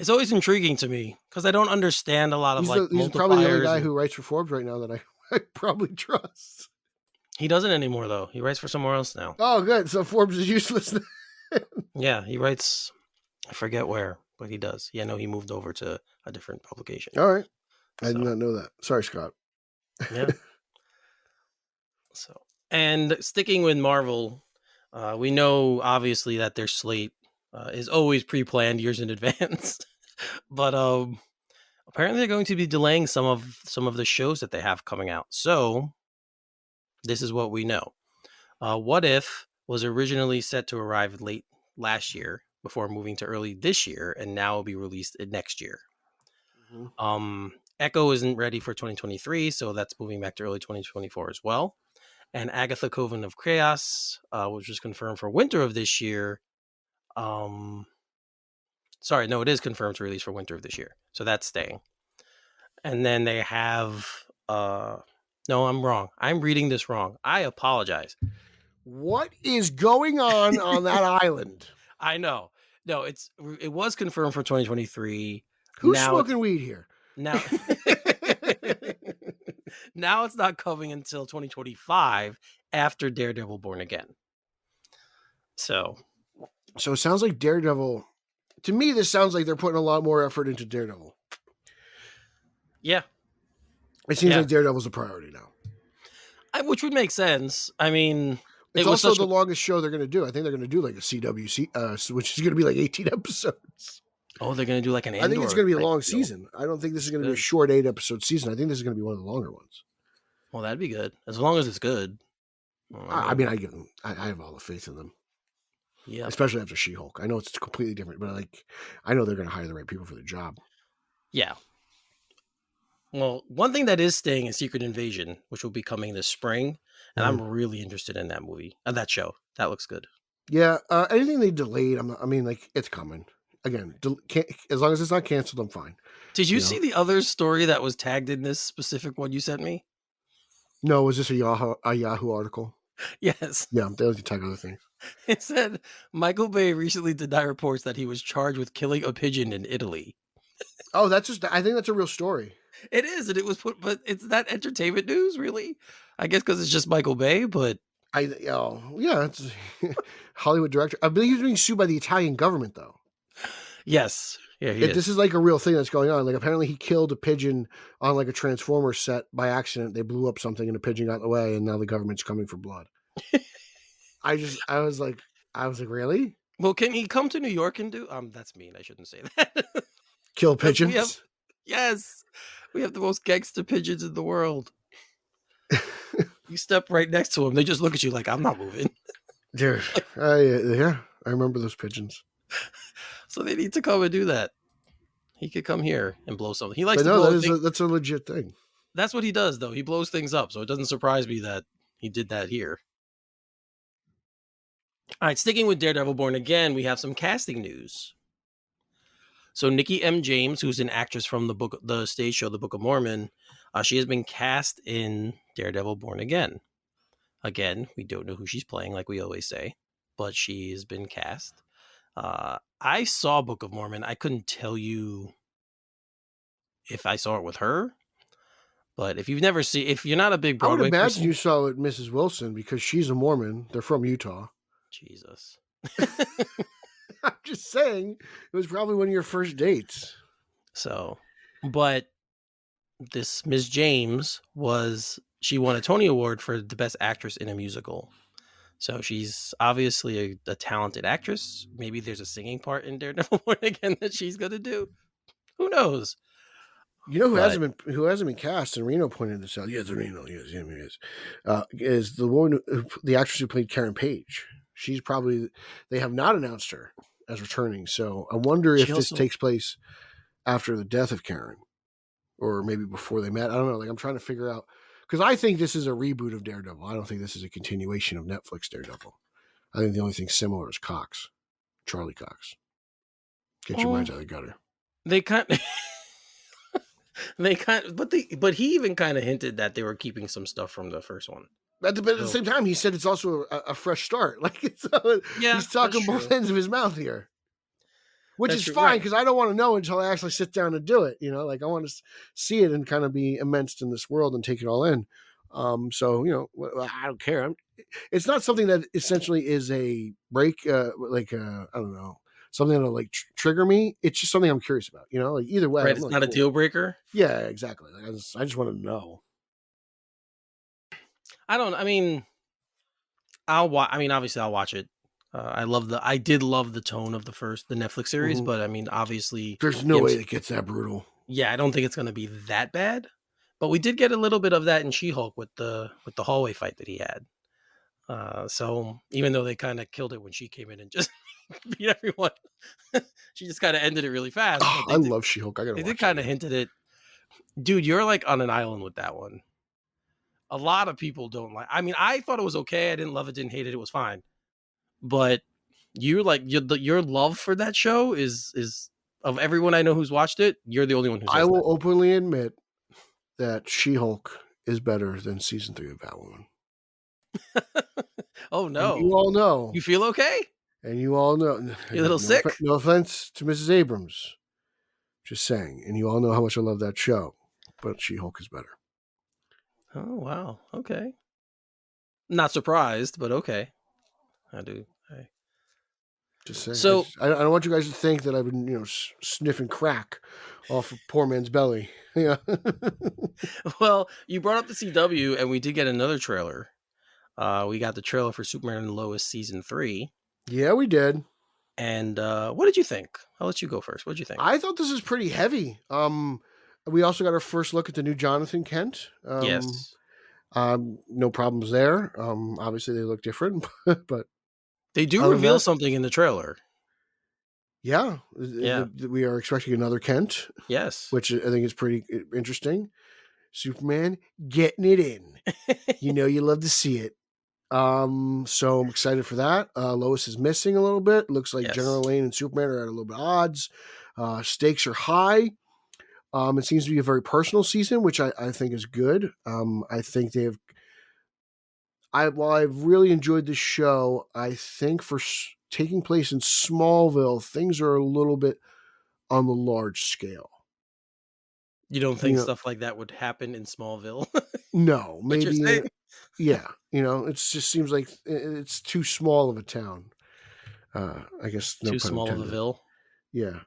intriguing to me because I don't understand a lot of he's probably the only guy who writes for Forbes right now that I probably trust. He doesn't anymore though. He writes for somewhere else now. Oh, good. So Forbes is useless. Yeah, he writes. I forget where, but he does. Yeah, no, he moved over to a different publication. All right. I did not know that. Sorry, Scott. Yeah. So, and sticking with Marvel, we know obviously that their slate is always pre-planned years in advance, but apparently they're going to be delaying some of the shows that they have coming out. So, this is what we know. What If was originally set to arrive late last year before moving to early this year, and now will be released next year. Mm-hmm. Echo isn't ready for 2023, so that's moving back to early 2024 as well. And Agatha Coven of Chaos, which was confirmed for winter of this year. It is confirmed to release for winter of this year, so that's staying. And then they have no, I'm wrong. I'm reading this wrong. I apologize. What is going on that island? I know. No, it was confirmed for 2023. Who's smoking weed here? Now, now it's not coming until 2025 after Daredevil Born Again. So it sounds like Daredevil. To me, this sounds like they're putting a lot more effort into Daredevil. Yeah. It seems like Daredevil's a priority now. Which would make sense. I mean, it's also the longest show they're going to do. I think they're going to do like a CWC, which is going to be like 18 episodes. Oh, they're going to do like an Andor. I think it's going to be a long season. I don't think this is going to be a short 8-episode season. I think this is going to be one of the longer ones. Well, that'd be good. As long as it's good. I mean, I give them. I have all the faith in them. Yeah. Especially after She-Hulk. I know it's completely different, but I know they're going to hire the right people for the job. Yeah. Well, one thing that is staying is Secret Invasion, which will be coming this spring, and I'm really interested in that movie, that show. That looks good. Yeah. Anything they delayed, it's coming. Again, as long as it's not canceled, I'm fine. Did you see the other story that was tagged in this specific one you sent me? No, was this a Yahoo article? Yes. Yeah, they was tag other things. It said Michael Bay recently denied reports that he was charged with killing a pigeon in Italy. Oh, I think that's a real story. It is, and it was but it's not entertainment news, really. I guess because it's just Michael Bay, but it's Hollywood director. I believe he's being sued by the Italian government, though. Yes, yeah, this is like a real thing that's going on. Like apparently he killed a pigeon on like a Transformers set by accident. They blew up something and the pigeon got in the way, and now the government's coming for blood. I was like, really? Well, can he come to New York and do? That's mean. I shouldn't say that. Kill pigeons? We have the most gangster pigeons in the world. You step right next to them, they just look at you like, I'm not moving. Dude, I remember those pigeons. So they need to come and do that. He could come here and blow something. He likes to blow things. That's a legit thing. That's what he does, though. He blows things up, so it doesn't surprise me that he did that here. All right, sticking with Daredevil Born Again, we have some casting news. So Nikki M. James, who's an actress from the stage show, The Book of Mormon, she has been cast in Daredevil Born Again. Again, we don't know who she's playing, like we always say, but she has been cast. I saw Book of Mormon. I couldn't tell you if I saw it with her, but if you're not a big Broadway I would imagine person, you saw it, Mrs. Wilson, because she's a Mormon. They're from Utah. Jesus. I'm just saying, it was probably one of your first dates. So, but this Ms. James she won a Tony Award for the best actress in a musical. So she's obviously a talented actress. Maybe there's a singing part in Daredevil Born Again that she's going to do. Who knows? You know who hasn't been cast, and Reno pointed this out. Yes, Reno, yes, he is. Is the woman, the actress who played Karen Page. She's probably, they have not announced her as returning. So I wonder if this takes place after the death of Karen, or maybe before they met. I don't know. Like I'm trying to figure out, because I think this is a reboot of Daredevil. I don't think this is a continuation of Netflix Daredevil. I think the only thing similar is Charlie Cox. Get your minds out of the gutter. But he even kind of hinted that they were keeping some stuff from the first one. But at the same time, he said it's also a fresh start. Like he's talking both ends of his mouth here, which is fine because I don't want to know until I actually sit down and do it. You know, like I want to see it and kind of be immersed in this world and take it all in. So I don't care. It's not something that essentially is a break. I don't know. Something that'll like trigger me. It's just something I'm curious about. You know, like either way, right? It's not a deal breaker. Yeah, exactly. Like, I just want to know. Obviously I'll watch it. I did love the tone of the Netflix series, but I mean, obviously there's no way it gets that brutal. Yeah, I don't think it's going to be that bad, but we did get a little bit of that in She-Hulk with the hallway fight that he had. So even though they kind of killed it when she came in and just beat everyone, she just kind of ended it really fast. I love She-Hulk. They did kind of hinted it. Dude, you're like on an island with that one. A lot of people don't like. I mean, I thought it was okay. I didn't love it, didn't hate it. It was fine. But your love for that show is of everyone I know who's watched it, you're the only one who says I will openly admit that She-Hulk is better than season 3 of Batwoman. Oh no! And you all know. You feel okay? And you all know. You're a little sick. No offense to Mrs. Abrams. Just saying. And you all know how much I love that show. But She-Hulk is better. Oh wow! Okay. Not surprised, but okay. I do. Just saying. So I don't want you guys to think that I've been, sniffing crack off of poor man's belly. Yeah. Well, you brought up the CW, and we did get another trailer. We got the trailer for Superman and Lois season 3. Yeah, we did. And what did you think? I'll let you go first. What did you think? I thought this is pretty heavy. We also got our first look at the new Jonathan Kent. Yes. No problems there. Obviously they look different, but They do other than reveal that- something in the trailer. yeah, Yeah. we are expecting another Kent, Yes. which I think is pretty interesting. Superman getting it in. You know, you love to see it. So I'm excited for that. Lois is missing a little bit. Looks like Yes. General Lane and Superman are at a little bit odds. Stakes are high. It seems to be a very personal season, which I think is good. I think while I've really enjoyed the show, I think for taking place in Smallville, things are a little bit on the large scale. You don't think You know- stuff like that would happen in Smallville? No, What you're maybe. saying? Yeah, it just seems like it's too small of a town. I guess no Too pun small of a intended. ville. Yeah,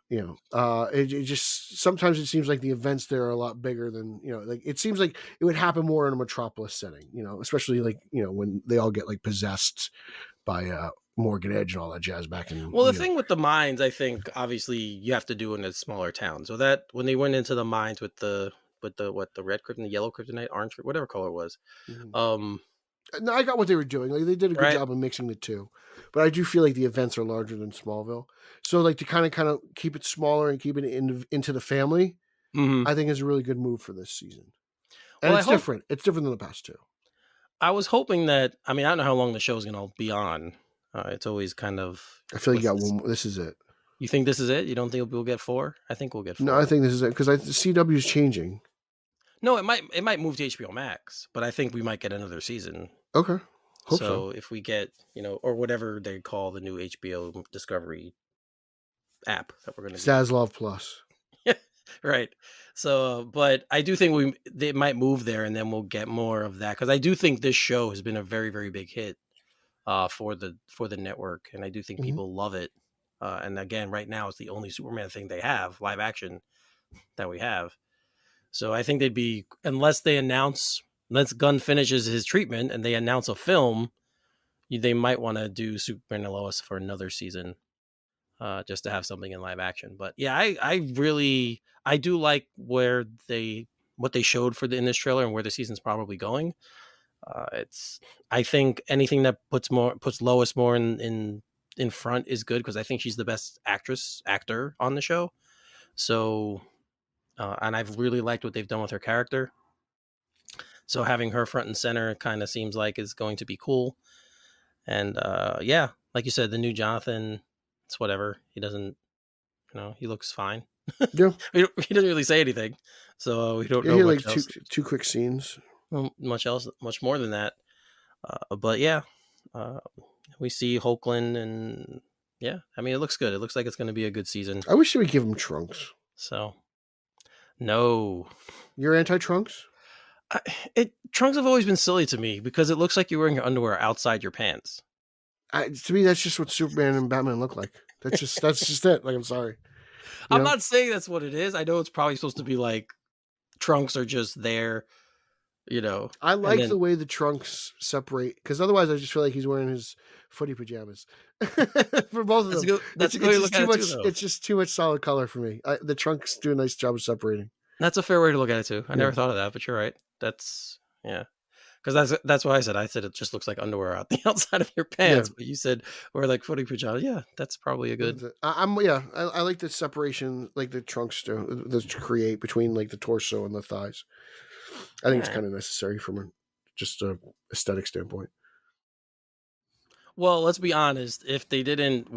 it just sometimes it seems like the events there are a lot bigger than like it seems like it would happen more in a metropolis setting, especially like when they all get like possessed by Morgan Edge and all that jazz back in. Well, the thing with the mines, I think obviously you have to do in a smaller town. So that when they went into the mines with the red kryptonite, the yellow kryptonite, orange, whatever color it was, Mhm. No, I got what they were doing. Like they did a good Right. job of mixing the two, but I do feel like the events are larger than Smallville. So like to kind of keep it smaller and keep it into the family, mhm. I think is a really good move for this season. And Well, it's different. It's different than the past two. I was hoping that. I mean, I don't know how long the show's gonna be on. It's always kind of. I feel like you got what's this? one more. This is it. You think this is it? You don't think we'll get 4? I think we'll get 4. No, I think this is it because the CW is changing. No, it might move to HBO Max, but I think we might get another season. Okay. Hope so. If we get, or whatever they call the new HBO Discovery app that we're going to do. Zaslav Plus. Right. So, but I do think they might move there and then we'll get more of that. Cause I do think this show has been a very, very big hit for the network. And I do think people love it. And again, right now it's the only Superman thing they have, live action, that we have. So I think they'd be, unless Gunn finishes his treatment and they announce a film, they might want to do Superman and Lois for another season, just to have something in live action. But yeah, I do like what they showed in this trailer and where the season's probably going. I think anything that puts Lois more in front is good because I think she's the best actor on the show. So, and I've really liked what they've done with her character. So having her front and center kind of seems like is going to be cool. And yeah, like you said, the new Jonathan, it's whatever. He doesn't, he looks fine. Yeah. He doesn't really say anything, so we don't know He had much like else. two quick scenes. Well, much more than that. But yeah, we see Hoagland, and yeah, I mean, it looks good. It looks like it's going to be a good season. I wish they would give him trunks. So, no. You're anti-trunks? Trunks have always been silly to me because it looks like you're wearing your underwear outside your pants. To me, that's just what Superman and Batman look like. That's just it. Like, I'm sorry. I'm not saying that's what it is. I know it's probably supposed to be like trunks are just there, I like the way the trunks separate because otherwise I just feel like he's wearing his footy pajamas for both of them. That's a good way to look at it too, though. It's just too much solid color for me. The trunks do a nice job of separating. That's a fair way to look at it too. I never thought of that, but you're right. That's because that's why I said it just looks like underwear out the outside of your pants. But you said we're like footy pajamas. Yeah, that's probably a good. I like the separation, like the trunks to create between like the torso and the thighs. I think it's kind of necessary from just a aesthetic standpoint. Well, let's be honest. If they didn't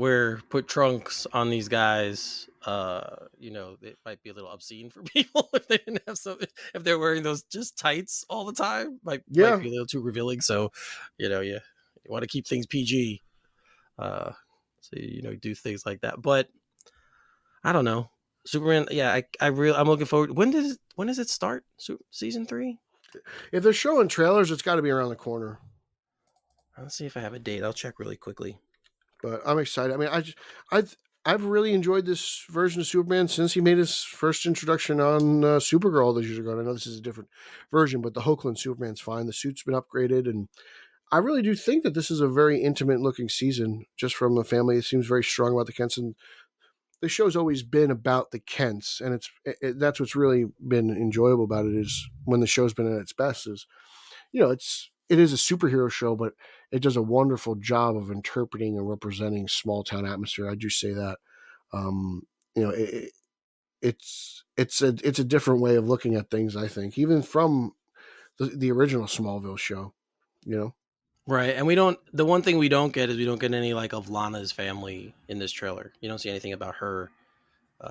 put trunks on these guys, it might be a little obscene for people if they didn't have something. If they're wearing those just tights all the time, might be a little too revealing. So, you want to keep things PG. So do things like that. But I don't know. Superman. Yeah, I'm looking forward. When does it start? Season 3? If they're showing trailers, it's got to be around the corner. Let's see if I have a date. I'll check really quickly. But I'm excited. I mean, I've really enjoyed this version of Superman since he made his first introduction on Supergirl all those years ago. And I know this is a different version, but the Hoagland Superman's fine. The suit's been upgraded, and I really do think that this is a very intimate looking season just from the family. It seems very strong about the Kents, and the show's always been about the Kents, and that's what's really been enjoyable about it is when the show's been at its best is, it is a superhero show, but it does a wonderful job of interpreting and representing small town atmosphere. I do say that, it's a different way of looking at things. I think even from the original Smallville show, Right, and the one thing we don't get is we don't get any like of Lana's family in this trailer. You don't see anything about her,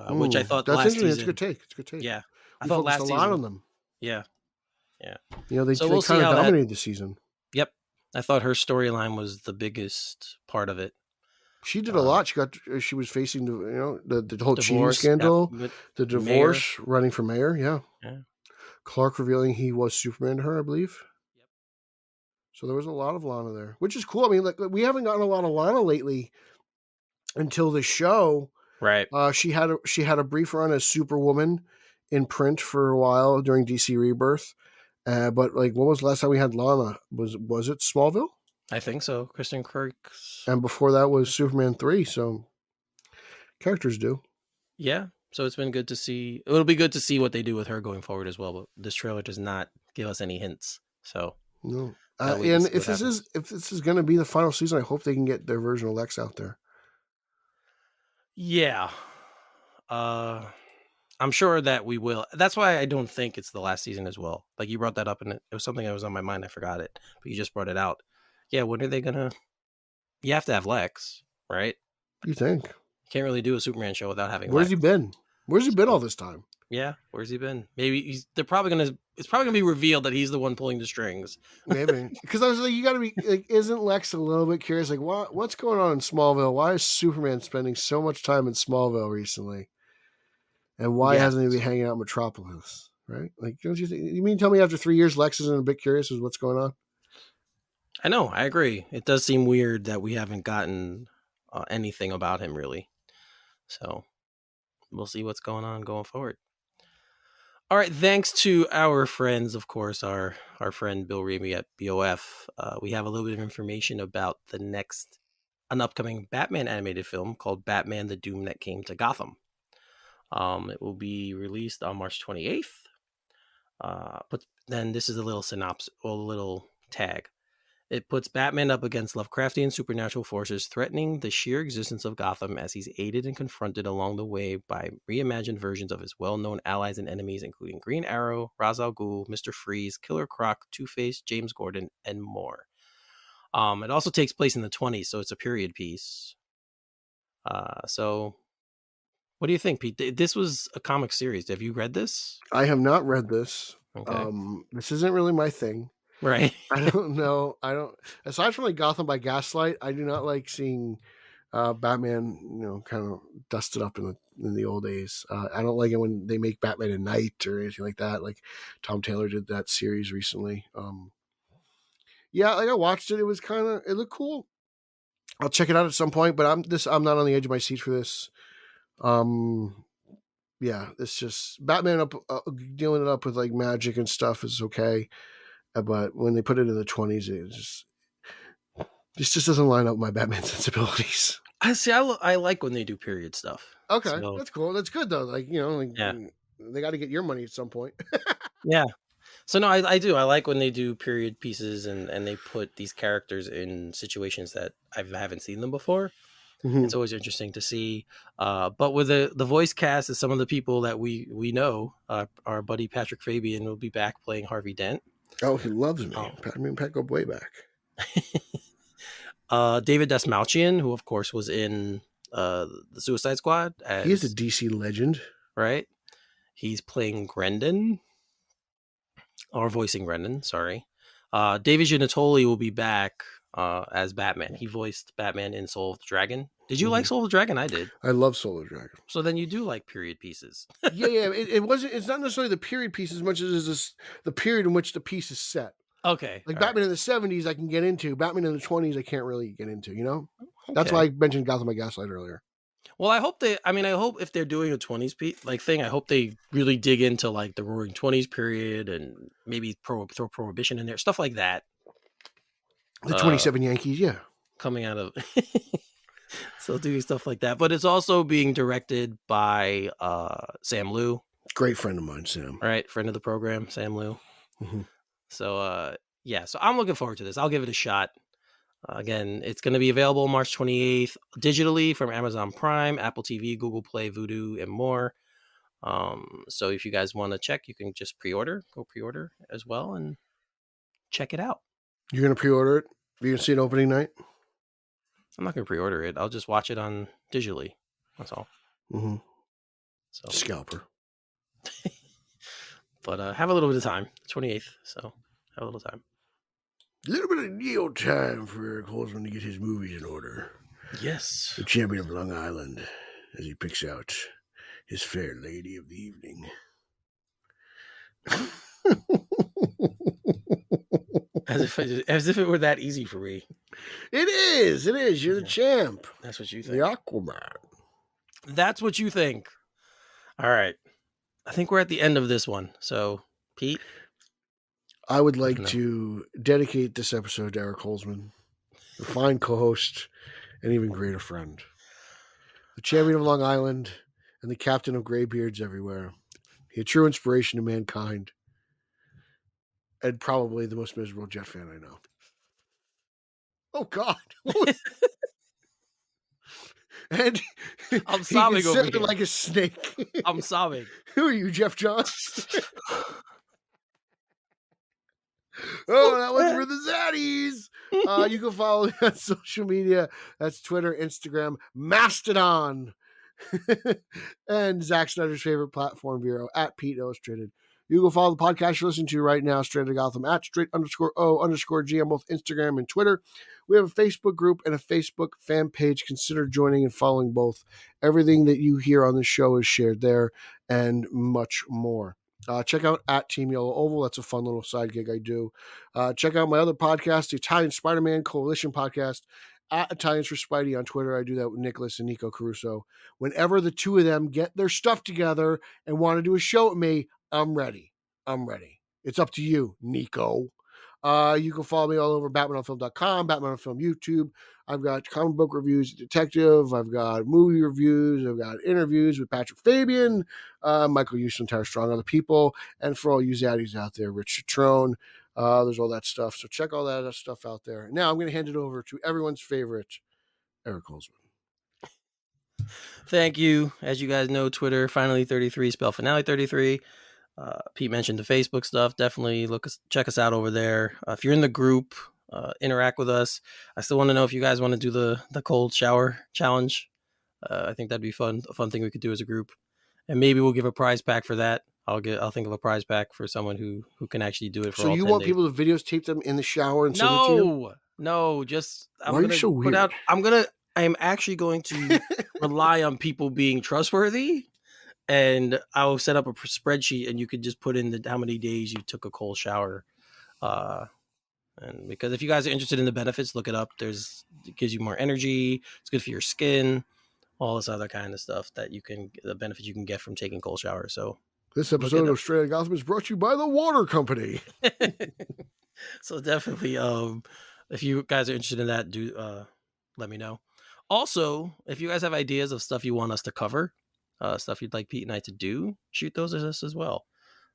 which I thought that's last interesting. season. It's a good take. Yeah, I We thought focused last a lot season. on them. Yeah. They So we'll see kind of how dominated the season. Yep, I thought her storyline was the biggest part of it. She did a lot. She was facing the whole cheating Divorce, scandal, yep, the divorce, running for mayor. Yeah. Clark revealing he was Superman to her, I believe. Yep. So there was a lot of Lana there, which is cool. I mean, like we haven't gotten a lot of Lana lately until the show. Right. She had a brief run as Superwoman in print for a while during DC Rebirth. But like, when was the last time we had Lana? Was it Smallville? I think so. Kristen Kirk's. And before that was Superman 3. So characters do. Yeah. So it's been good to see. It'll be good to see what they do with her going forward as well. But this trailer does not give us any hints. So no. And if this is going to be the final season, I hope they can get their version of Lex out there. Yeah. I'm sure that we will. That's why I don't think it's the last season as well. Like you brought that up, and it was something that was on my mind. I forgot it, but you just brought it out. Yeah, when are they gonna? You have to have Lex, right? You think? You can't really do a Superman show without having. Where's Lex. he been? Where's he been all this time? Yeah, where's he been? Maybe they're probably gonna. It's probably gonna be revealed that he's the one pulling the strings. Maybe because I was like, you got to be like, isn't Lex a little bit curious? Like, what's going on in Smallville? Why is Superman spending so much time in Smallville recently? And why hasn't he been hanging out in Metropolis? Right? Like, don't you think? You mean tell me after 3 years, Lex isn't a bit curious as what's going on? I know. I agree. It does seem weird that we haven't gotten anything about him really. So we'll see what's going on going forward. All right. Thanks to our friends, of course, our friend Bill Remy at BOF. We have a little bit of information about an upcoming Batman animated film called Batman: The Doom That Came to Gotham. It will be released on March 28th. But then this is a little synopsis, or a little tag. It puts Batman up against Lovecraftian supernatural forces threatening the sheer existence of Gotham as he's aided and confronted along the way by reimagined versions of his well-known allies and enemies, including Green Arrow, Ra's al Ghul, Mr. Freeze, Killer Croc, Two-Face, James Gordon, and more. It also takes place in the 20s, so it's a period piece. So what do you think, Pete? This was a comic series. Have you read this? I have not read this. Okay. This isn't really my thing. Right. I don't know. Aside from like Gotham by Gaslight, I do not like seeing Batman, kind of dusted up in the old days. I don't like it when they make Batman at night or anything like that. Like Tom Taylor did that series recently. Yeah, like I watched it. It looked cool. I'll check it out at some point, but I'm not on the edge of my seat for this. Yeah, it's just Batman dealing it up with like magic and stuff is okay. But when they put it in the 20s, it just doesn't line up with my Batman sensibilities. I like when they do period stuff. Okay, so, that's cool. That's good though. Like yeah. They got to get your money at some point. Yeah. So no, I do. I like when they do period pieces and they put these characters in situations that I haven't seen them before. Mm-hmm. It's always interesting to see. But with the voice cast of some of the people that we know, our buddy Patrick Fabian will be back playing Harvey Dent. Oh, he loves me. Pat go way back. David Dastmalchian, who of course was in the Suicide Squad. He is a DC legend. Right? He's playing Grendon. Or voicing Grendon, sorry. David Giannatoli will be back as Batman. He voiced Batman in Soul of the Dragon. Did you like Soul of the Dragon? I did. I love Soul of the Dragon. So then you do like period pieces. Yeah. It's not necessarily the period piece as much as it's the period in which the piece is set. Okay. Like Batman in the 70s I can get into. Batman in the 20s I can't really get into, Okay. That's why I mentioned Gotham by Gaslight earlier. Well, I hope if they're doing a 20s thing, I hope they really dig into like the Roaring 20s period and maybe throw Prohibition in there, stuff like that. The 27 Yankees, yeah. Coming out of so doing stuff like that. But it's also being directed by Sam Liu. Great friend of mine, Sam. Right, friend of the program, Sam Liu. Mm-hmm. So so I'm looking forward to this. I'll give it a shot. Again, it's going to be available March 28th digitally from Amazon Prime, Apple TV, Google Play, Vudu, and more. So if you guys want to check, you can just go pre-order as well and check it out. You're going to pre-order it? You're going to see it opening night? I'm not going to pre-order it. I'll just watch it on digitally. That's all. Mm-hmm. So scalper. But have a little bit of time. 28th, so have a little time. A little bit of yield time for Eric Holzman to get his movies in order. Yes. The champion of Long Island, as he picks out his fair lady of the evening. As if it were that easy for me. It is. You're the champ. That's what you think. The Aquaman. That's what you think. All right. I think we're at the end of this one. So, Pete? I would like to dedicate this episode to Eric Holzman, a fine co-host and even greater friend. The champion of Long Island and the captain of graybeards everywhere. He a true inspiration to mankind. And probably the most miserable Jet fan I know. Oh, God. And I'm sobbing over here. Like a snake. I'm sobbing. Who are you, Jeff Johns? Oh, that one's for the zaddies. You can follow me on social media. That's Twitter, Instagram, Mastodon, and Zack Snyder's favorite platform bureau at Pete Illustrated. You can follow the podcast you're listening to right now, Straight to Gotham, at straight_O_G on both Instagram and Twitter. We have a Facebook group and a Facebook fan page. Consider joining and following both. Everything that you hear on the show is shared there and much more. Check out at Team Yellow Oval. That's a fun little side gig I do. Check out my other podcast, the Italian Spider-Man Coalition podcast, at Italians for Spidey on Twitter. I do that with Nicholas and Nico Caruso. Whenever the two of them get their stuff together and want to do a show with me, I'm ready. It's up to you, Nico. You can follow me all over BatmanOnFilm.com, Batman on Film YouTube. I've got comic book reviews, Detective. I've got movie reviews. I've got interviews with Patrick Fabian, Michael Houston, Tara Strong, other people. And for all you zaddies out there, Rich Citrone. There's all that stuff. So check all that stuff out there. Now I'm going to hand it over to everyone's favorite, Eric Holzman. Thank you. As you guys know, Twitter, Finally33, spell Finale 33. Pete mentioned the Facebook stuff. Definitely check us out over there. If you're in the group, interact with us. I still want to know if you guys want to do the cold shower challenge. I think that'd be fun. A fun thing we could do as a group, and maybe we'll give a prize pack for that. I'll think of a prize pack for someone who can actually do it. For so all you 10 want days. people to videotape them in the shower and send it to you? No. Just why are you so weird? I am actually going to rely on people being trustworthy. And I'll set up a spreadsheet, and you could just put in how many days you took a cold shower. And because if you guys are interested in the benefits, look it up. It gives you more energy. It's good for your skin, all this other kind of stuff the benefits you can get from taking cold showers. So this episode of Straight Outta Gotham is brought to you by the Water Company. So definitely, if you guys are interested in that, do let me know. Also, if you guys have ideas of stuff you want us to cover, stuff you'd like Pete and I to do, shoot those at us as well.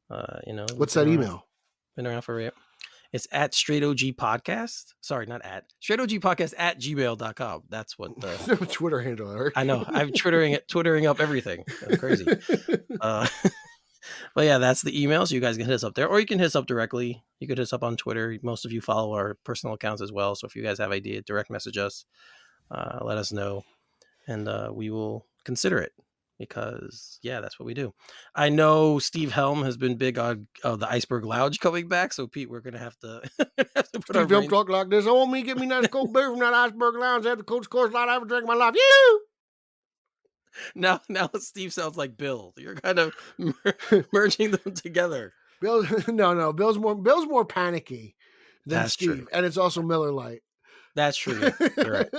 What's that email? Been around for a It's at Straight OG Podcast. Sorry, not at Straight OG Podcast at gmail.com. That's what the Twitter handle, Eric. I know. I'm twittering up everything. That's crazy. But yeah, that's the email. So you guys can hit us up there, or you can hit us up directly. You could hit us up on Twitter. Most of you follow our personal accounts as well. So if you guys have ideas, direct message us, let us know, and we will consider it. Because that's what we do. I know Steve Helm has been big on the Iceberg Lounge coming back, so Pete, we're gonna have to put Steve Helm talk like this. Oh, me get me nice cold beer from that Iceberg Lounge. That's the coldest course I ever drank in my life. You. Now Steve sounds like Bill. You're kind of merging them together. Bill, no. Bill's more panicky than That's Steve, true. and it's also Miller Lite. That's true. You're right.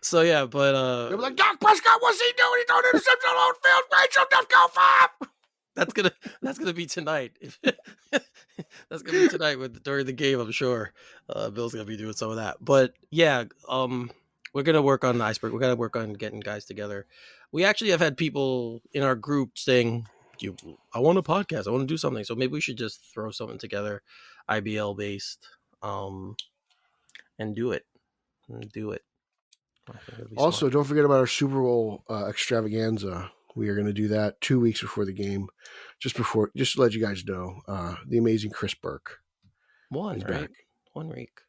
So yeah, but They'll be like, Dak Prescott, what's he doing? He throwing interception on the field. Rachel, just go 5. that's gonna be tonight. That's gonna be tonight during the game. I'm sure Bill's gonna be doing some of that. But yeah, we're gonna work on the iceberg. We're gonna work on getting guys together. We actually have had people in our group saying, "I want a podcast. I want to do something." So maybe we should just throw something together, IBL based, and do it. Also, smart. don't forget about our Super Bowl extravaganza. We are going to do that 2 weeks before the game, just to let you guys know. The amazing Chris Burke. One, right? Back. 1 week.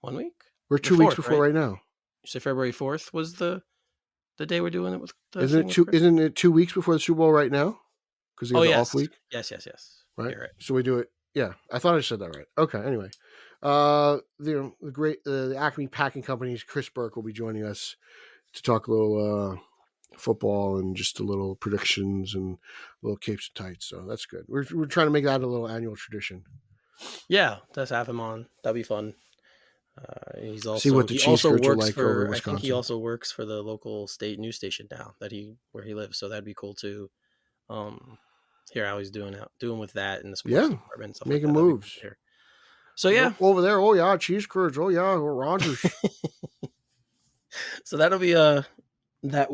1 week? We're 2 weeks before right now. You said February 4th was the day we're doing it with. Isn't it 2 weeks before the Super Bowl right now? Because it's off week. Yes. Right. You're right. So we do it. Yeah, I thought I said that right. Okay. Anyway, the Acme Packing Company's Chris Burke will be joining us to talk a little football and just a little predictions and little capes and tights. So that's good. We're trying to make that a little annual tradition. Yeah, let's have him on. That'd be fun. He's also see what the Chiefs coach will like over Wisconsin. I think he also works for the local state news station now where he lives. So that'd be cool to hear how he's doing with that in the sports department and stuff making like that. moves. So yeah, over there. Oh yeah, Chiefs courage. Oh yeah, Rogers. So that will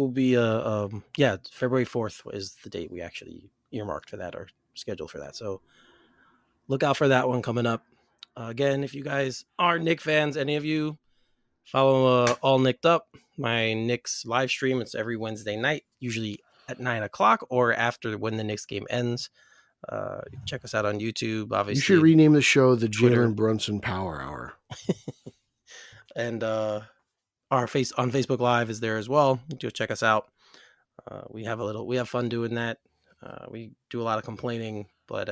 be February 4th is the date we actually earmarked for that or scheduled for that. So look out for that one coming up. Again, if you guys are Knick fans, any of you follow All Nicked Up, my Knicks live stream. It's every Wednesday night, usually at 9:00 or after when the Knicks game ends. Check us out on YouTube. Obviously, you should rename the show the Jalen Brunson Power Hour. And our on Facebook Live is there as well. Go check us out. We have fun doing that. We do a lot of complaining, but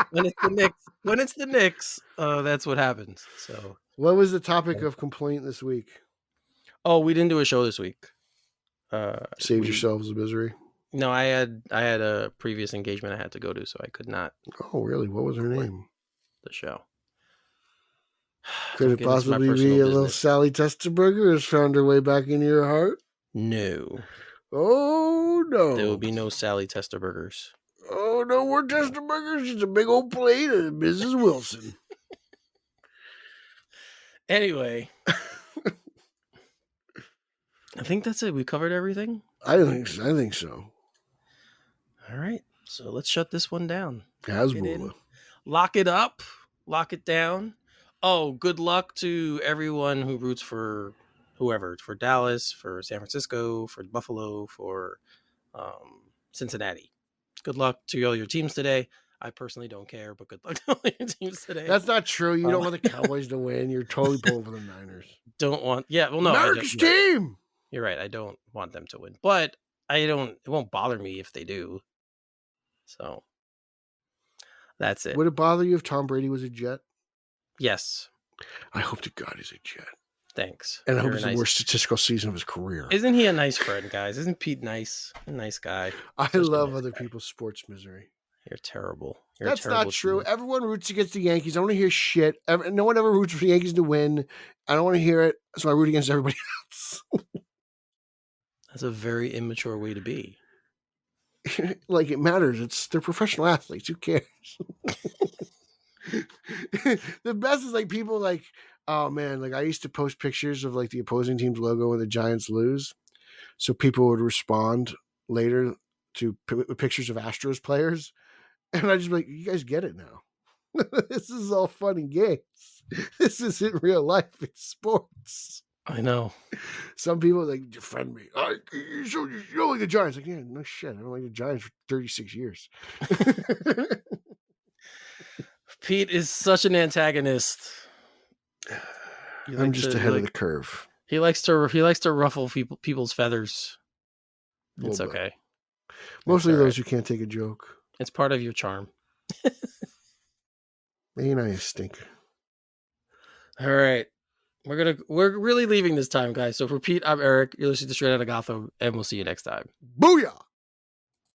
when it's the Knicks, that's what happens. So, what was the topic of complaint this week? Oh, we didn't do a show this week. Saved yourselves the misery. No, I had a previous engagement I had to go to, so I could not. Oh, really? What was her name? The show. Could it possibly be a little Sally Testerberger has found her way back into your heart? No. Oh, no. There will be no Sally Testerbergers. Oh, no more Testerbergers. She's a big old plate of Mrs. Wilson. Anyway. I think that's it. We covered everything? I think so. All right. So let's shut this one down. Lock it up. Lock it down. Oh, good luck to everyone who roots for whoever. For Dallas, for San Francisco, for Buffalo, for Cincinnati. Good luck to all your teams today. I personally don't care, but good luck to all your teams today. That's not true. You don't want the Cowboys to win. You're totally pulling for the Niners. No. America's team. You're right. I don't want them to win, but it won't bother me if they do. So that's it. Would it bother you if Tom Brady was a Jet? Yes. I hope to God he's a Jet. Thanks. And I hope it's the worst statistical season of his career. Isn't he a nice friend, guys? Isn't Pete nice? A nice guy. I love other people's sports misery. You're terrible. That's not true. Everyone roots against the Yankees. I don't want to hear shit. No one ever roots for the Yankees to win. I don't want to hear it, so I root against everybody else. That's a very immature way to be. Like, it matters. They're professional athletes. Who cares? The best is like people like, oh man, like I used to post pictures of like the opposing team's logo when the Giants lose. So people would respond later to pictures of Astros players. And I just be like, you guys get it now. This is all fun and games. This isn't real life. It's sports. I know. Some people like defend me. You don't like the Giants. Like, yeah, no shit. I don't like the Giants for 36 years. Pete is such an antagonist. I'm just ahead of the curve. He likes to ruffle people's feathers. It's okay. Mostly those who can't take a joke. It's part of your charm. Ain't I a stinker? All right. We're really leaving this time, guys. So for Pete, I'm Eric. You're listening to Straight Outta Gotham, and we'll see you next time. Booyah!